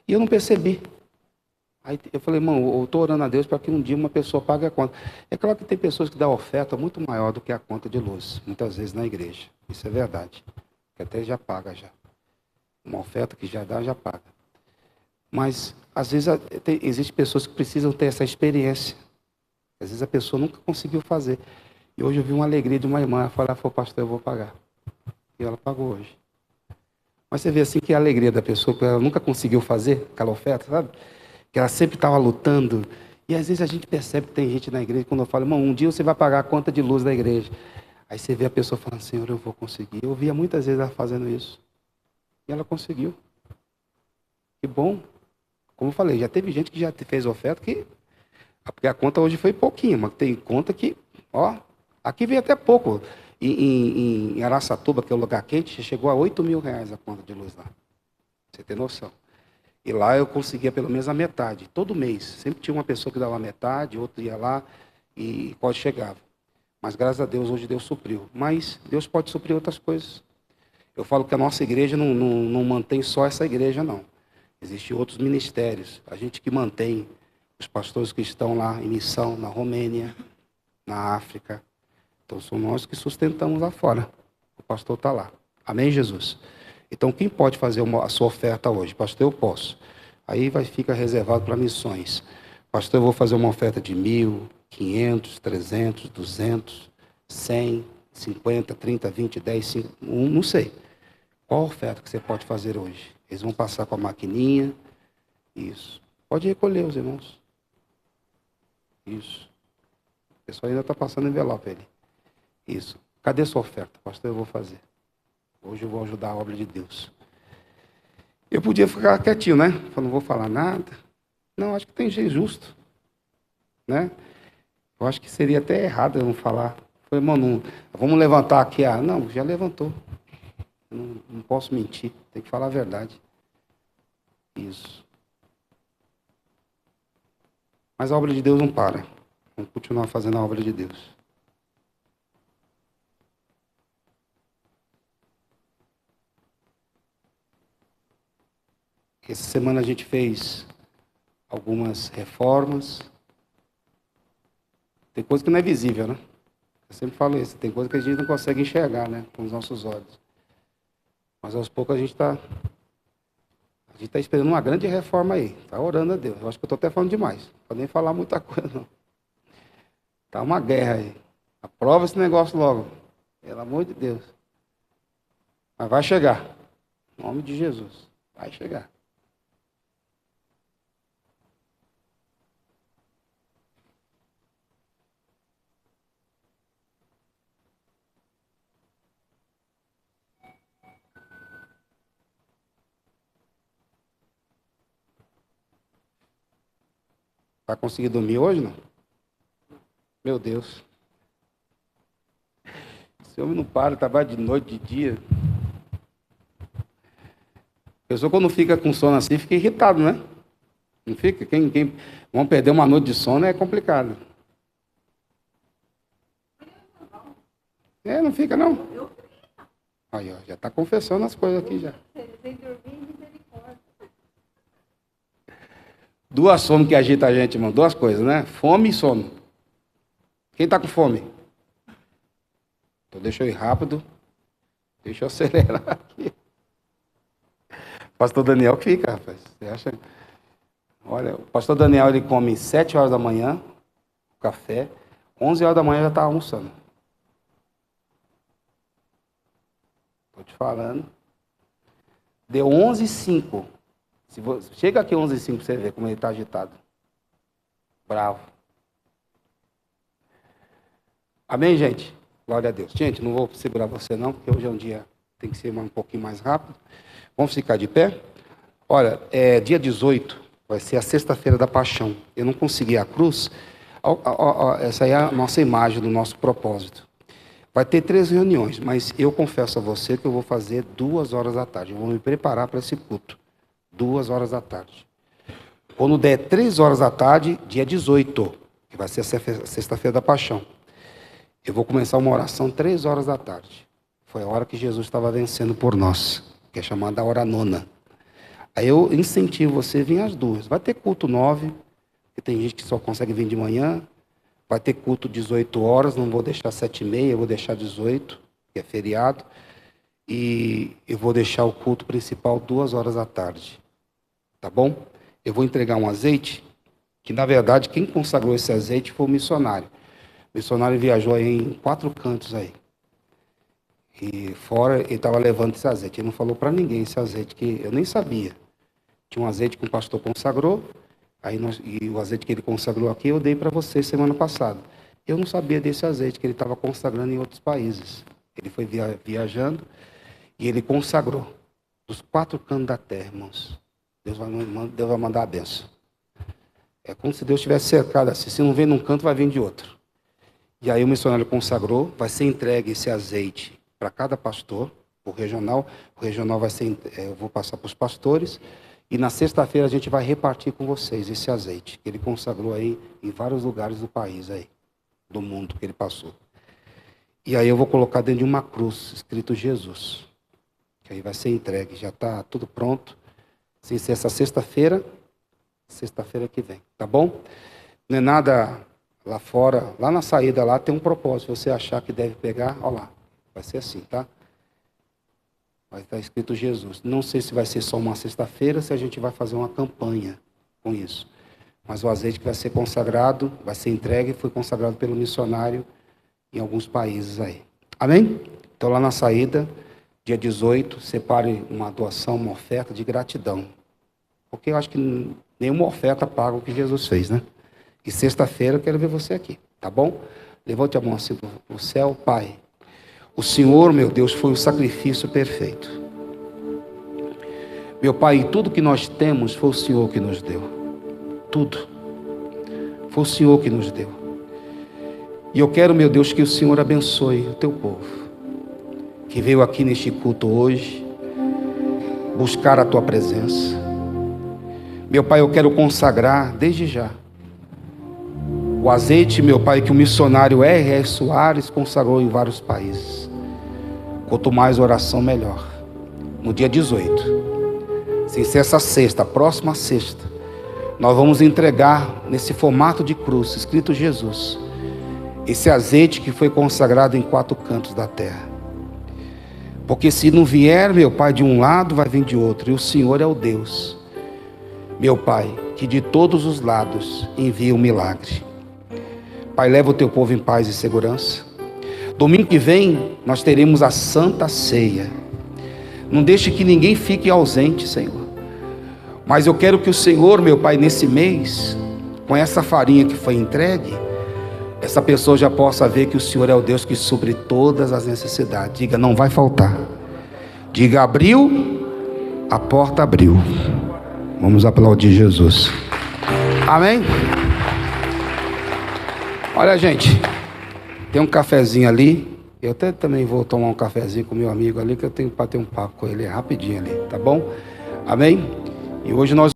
E eu não percebi. Aí eu falei, irmão, eu estou orando a Deus para que um dia uma pessoa pague a conta. É claro que tem pessoas que dão oferta muito maior do que a conta de luz, muitas vezes na igreja. Isso é verdade. Que até já paga já. Uma oferta que já dá, já paga. Mas, às vezes, existem pessoas que precisam ter essa experiência. Às vezes a pessoa nunca conseguiu fazer. E hoje eu vi uma alegria de uma irmã. Ela falou, pastor, eu vou pagar. E ela pagou hoje. Mas você vê assim que a alegria da pessoa, que ela nunca conseguiu fazer aquela oferta, sabe? Que ela sempre estava lutando. E às vezes a gente percebe que tem gente na igreja, quando eu falo, irmão, um dia você vai pagar a conta de luz da igreja. Aí você vê a pessoa falando, Senhor, eu vou conseguir. Eu via muitas vezes ela fazendo isso. E ela conseguiu. Que bom. Como eu falei, já teve gente que já fez oferta que... Porque a conta hoje foi pouquinho, mas tem conta que, ó, aqui veio até pouco. Em Araçatuba, que é um lugar quente, chegou a R$ 8.000 a conta de luz lá. Você tem noção. E lá eu conseguia pelo menos a metade, todo mês. Sempre tinha uma pessoa que dava a metade, outro ia lá e pode chegava. Mas graças a Deus, hoje Deus supriu. Mas Deus pode suprir outras coisas. Eu falo que a nossa igreja não mantém só essa igreja, não. Existem outros ministérios. A gente que mantém os pastores que estão lá em missão na Romênia, na África. Então, são nós que sustentamos lá fora. O pastor está lá. Amém, Jesus? Então, quem pode fazer a sua oferta hoje? Pastor, eu posso. Aí fica reservado para missões. Pastor, eu vou fazer uma oferta de 1.000, 500, 300, 200, 100, 50, 30, 20, 10, 5, 1, não sei. Qual a oferta que você pode fazer hoje? Eles vão passar com a maquininha. Isso. Pode recolher os irmãos. Isso. O pessoal ainda está passando envelope ali. Isso. Cadê sua oferta? Pastor, eu vou fazer. Hoje eu vou ajudar a obra de Deus. Eu podia ficar quietinho, né? Eu não vou falar nada. Não, acho que tem jeito justo. Né? Eu acho que seria até errado eu não falar. Falei, irmão, vamos levantar aqui. Não, já levantou. Não posso mentir. Tem que falar a verdade. Isso. Mas a obra de Deus não para. Vamos continuar fazendo a obra de Deus. Essa semana a gente fez algumas reformas. Tem coisa que não é visível, né? Eu sempre falo isso. Tem coisa que a gente não consegue enxergar, né? Com os nossos olhos. Mas aos poucos a gente está esperando uma grande reforma aí. Está orando a Deus. Eu acho que eu estou até falando demais. Não pode nem falar muita coisa, não. Está uma guerra aí. Aprova esse negócio logo. Pelo amor de Deus. Mas vai chegar. Em nome de Jesus. Vai chegar. Vai conseguir dormir hoje, não? Meu Deus. Esse homem não para, trabalha de noite, de dia. A pessoa quando fica com sono assim, fica irritado, né? Não fica? Quem vão perder uma noite de sono é complicado. Não fica não? Aí, ó, já está confessando as coisas aqui já. Duas fomes que agita a gente, irmão. Duas coisas, né? Fome e sono. Quem está com fome? Então deixa eu ir rápido. Deixa eu acelerar aqui. Pastor Daniel fica, rapaz. Você acha? Olha, o pastor Daniel ele come 7 horas da manhã, café. 11 horas da manhã já está almoçando. Estou te falando. Deu 11h05. Chega aqui 11h05 para você ver como ele está agitado. Bravo. Amém, gente? Glória a Deus. Gente, não vou segurar você não, porque hoje é um dia tem que ser um pouquinho mais rápido. Vamos ficar de pé? Olha, dia 18 vai ser a sexta-feira da paixão. Eu não consegui a cruz. Essa aí é a nossa imagem do nosso propósito. Vai ter 3 reuniões, mas eu confesso a você que eu vou fazer 2 horas da tarde. Eu vou me preparar para esse culto. 2 horas da tarde. Quando der 3 horas da tarde, dia 18, que vai ser a sexta-feira da paixão, eu vou começar uma oração 3 horas da tarde. Foi a hora que Jesus estava vencendo por nós, que é chamada a hora nona. Aí eu incentivo você a vir às 2. Vai ter culto 9, porque tem gente que só consegue vir de manhã. Vai ter culto 18 horas, não vou deixar 7h30, eu vou deixar 18, que é feriado. E eu vou deixar o culto principal 2 horas da tarde. Tá bom? Eu vou entregar um azeite, que na verdade quem consagrou esse azeite foi o missionário. O missionário viajou aí em 4 cantos aí. E fora ele estava levando esse azeite. Ele não falou para ninguém esse azeite, que eu nem sabia. Tinha um azeite que o pastor consagrou, e o azeite que ele consagrou aqui eu dei para vocês semana passada. Eu não sabia desse azeite que ele estava consagrando em outros países. Ele foi viajando e ele consagrou. Dos 4 cantos da terra, irmãos. Deus vai mandar a bênção. É como se Deus tivesse cercado assim. Se não vem num canto, vai vir de outro. E aí o missionário consagrou, vai ser entregue esse azeite para cada pastor, o regional. O regional vai ser, eu vou passar para os pastores. E na sexta-feira a gente vai repartir com vocês esse azeite, que ele consagrou aí em vários lugares do país aí, do mundo que ele passou. E aí eu vou colocar dentro de uma cruz, escrito Jesus. Que aí vai ser entregue, já está tudo pronto. Sem ser essa sexta-feira que vem, tá bom? Não é nada lá fora, lá na saída lá tem um propósito. Se você achar que deve pegar, olha lá, vai ser assim, tá? Vai estar escrito Jesus. Não sei se vai ser só uma sexta-feira, se a gente vai fazer uma campanha com isso. Mas o azeite que vai ser consagrado, vai ser entregue, foi consagrado pelo missionário em alguns países aí. Amém? Então lá na saída, dia 18, separe uma doação, uma oferta de gratidão. Porque eu acho que nenhuma oferta paga o que Jesus fez, né? E sexta-feira eu quero ver você aqui, tá bom? Levante a mão assim para o céu. Pai, o Senhor, meu Deus, foi o sacrifício perfeito. Meu Pai, tudo que nós temos foi o Senhor que nos deu. Tudo. Foi o Senhor que nos deu. E eu quero, meu Deus, que o Senhor abençoe o teu povo, que veio aqui neste culto hoje, buscar a tua presença. Meu Pai, eu quero consagrar desde já o azeite, meu Pai, que o missionário R.R. Soares consagrou em vários países. Quanto mais oração, melhor. No dia 18, sem ser essa sexta, a próxima sexta, nós vamos entregar nesse formato de cruz, escrito Jesus, esse azeite que foi consagrado em 4 cantos da terra. Porque se não vier, meu Pai, de um lado, vai vir de outro. E o Senhor é o Deus, meu Pai, que de todos os lados envia um milagre. Pai, leva o teu povo em paz e segurança. Domingo que vem, nós teremos a Santa Ceia. Não deixe que ninguém fique ausente, Senhor. Mas eu quero que o Senhor, meu Pai, nesse mês, com essa farinha que foi entregue, essa pessoa já possa ver que o Senhor é o Deus que supre todas as necessidades. Diga, não vai faltar. Diga, abriu, a porta abriu. Vamos aplaudir Jesus. Amém? Olha, gente, tem um cafezinho ali. Eu até também vou tomar um cafezinho com meu amigo ali, que eu tenho para ter um papo com ele rapidinho ali, tá bom? Amém? E hoje nós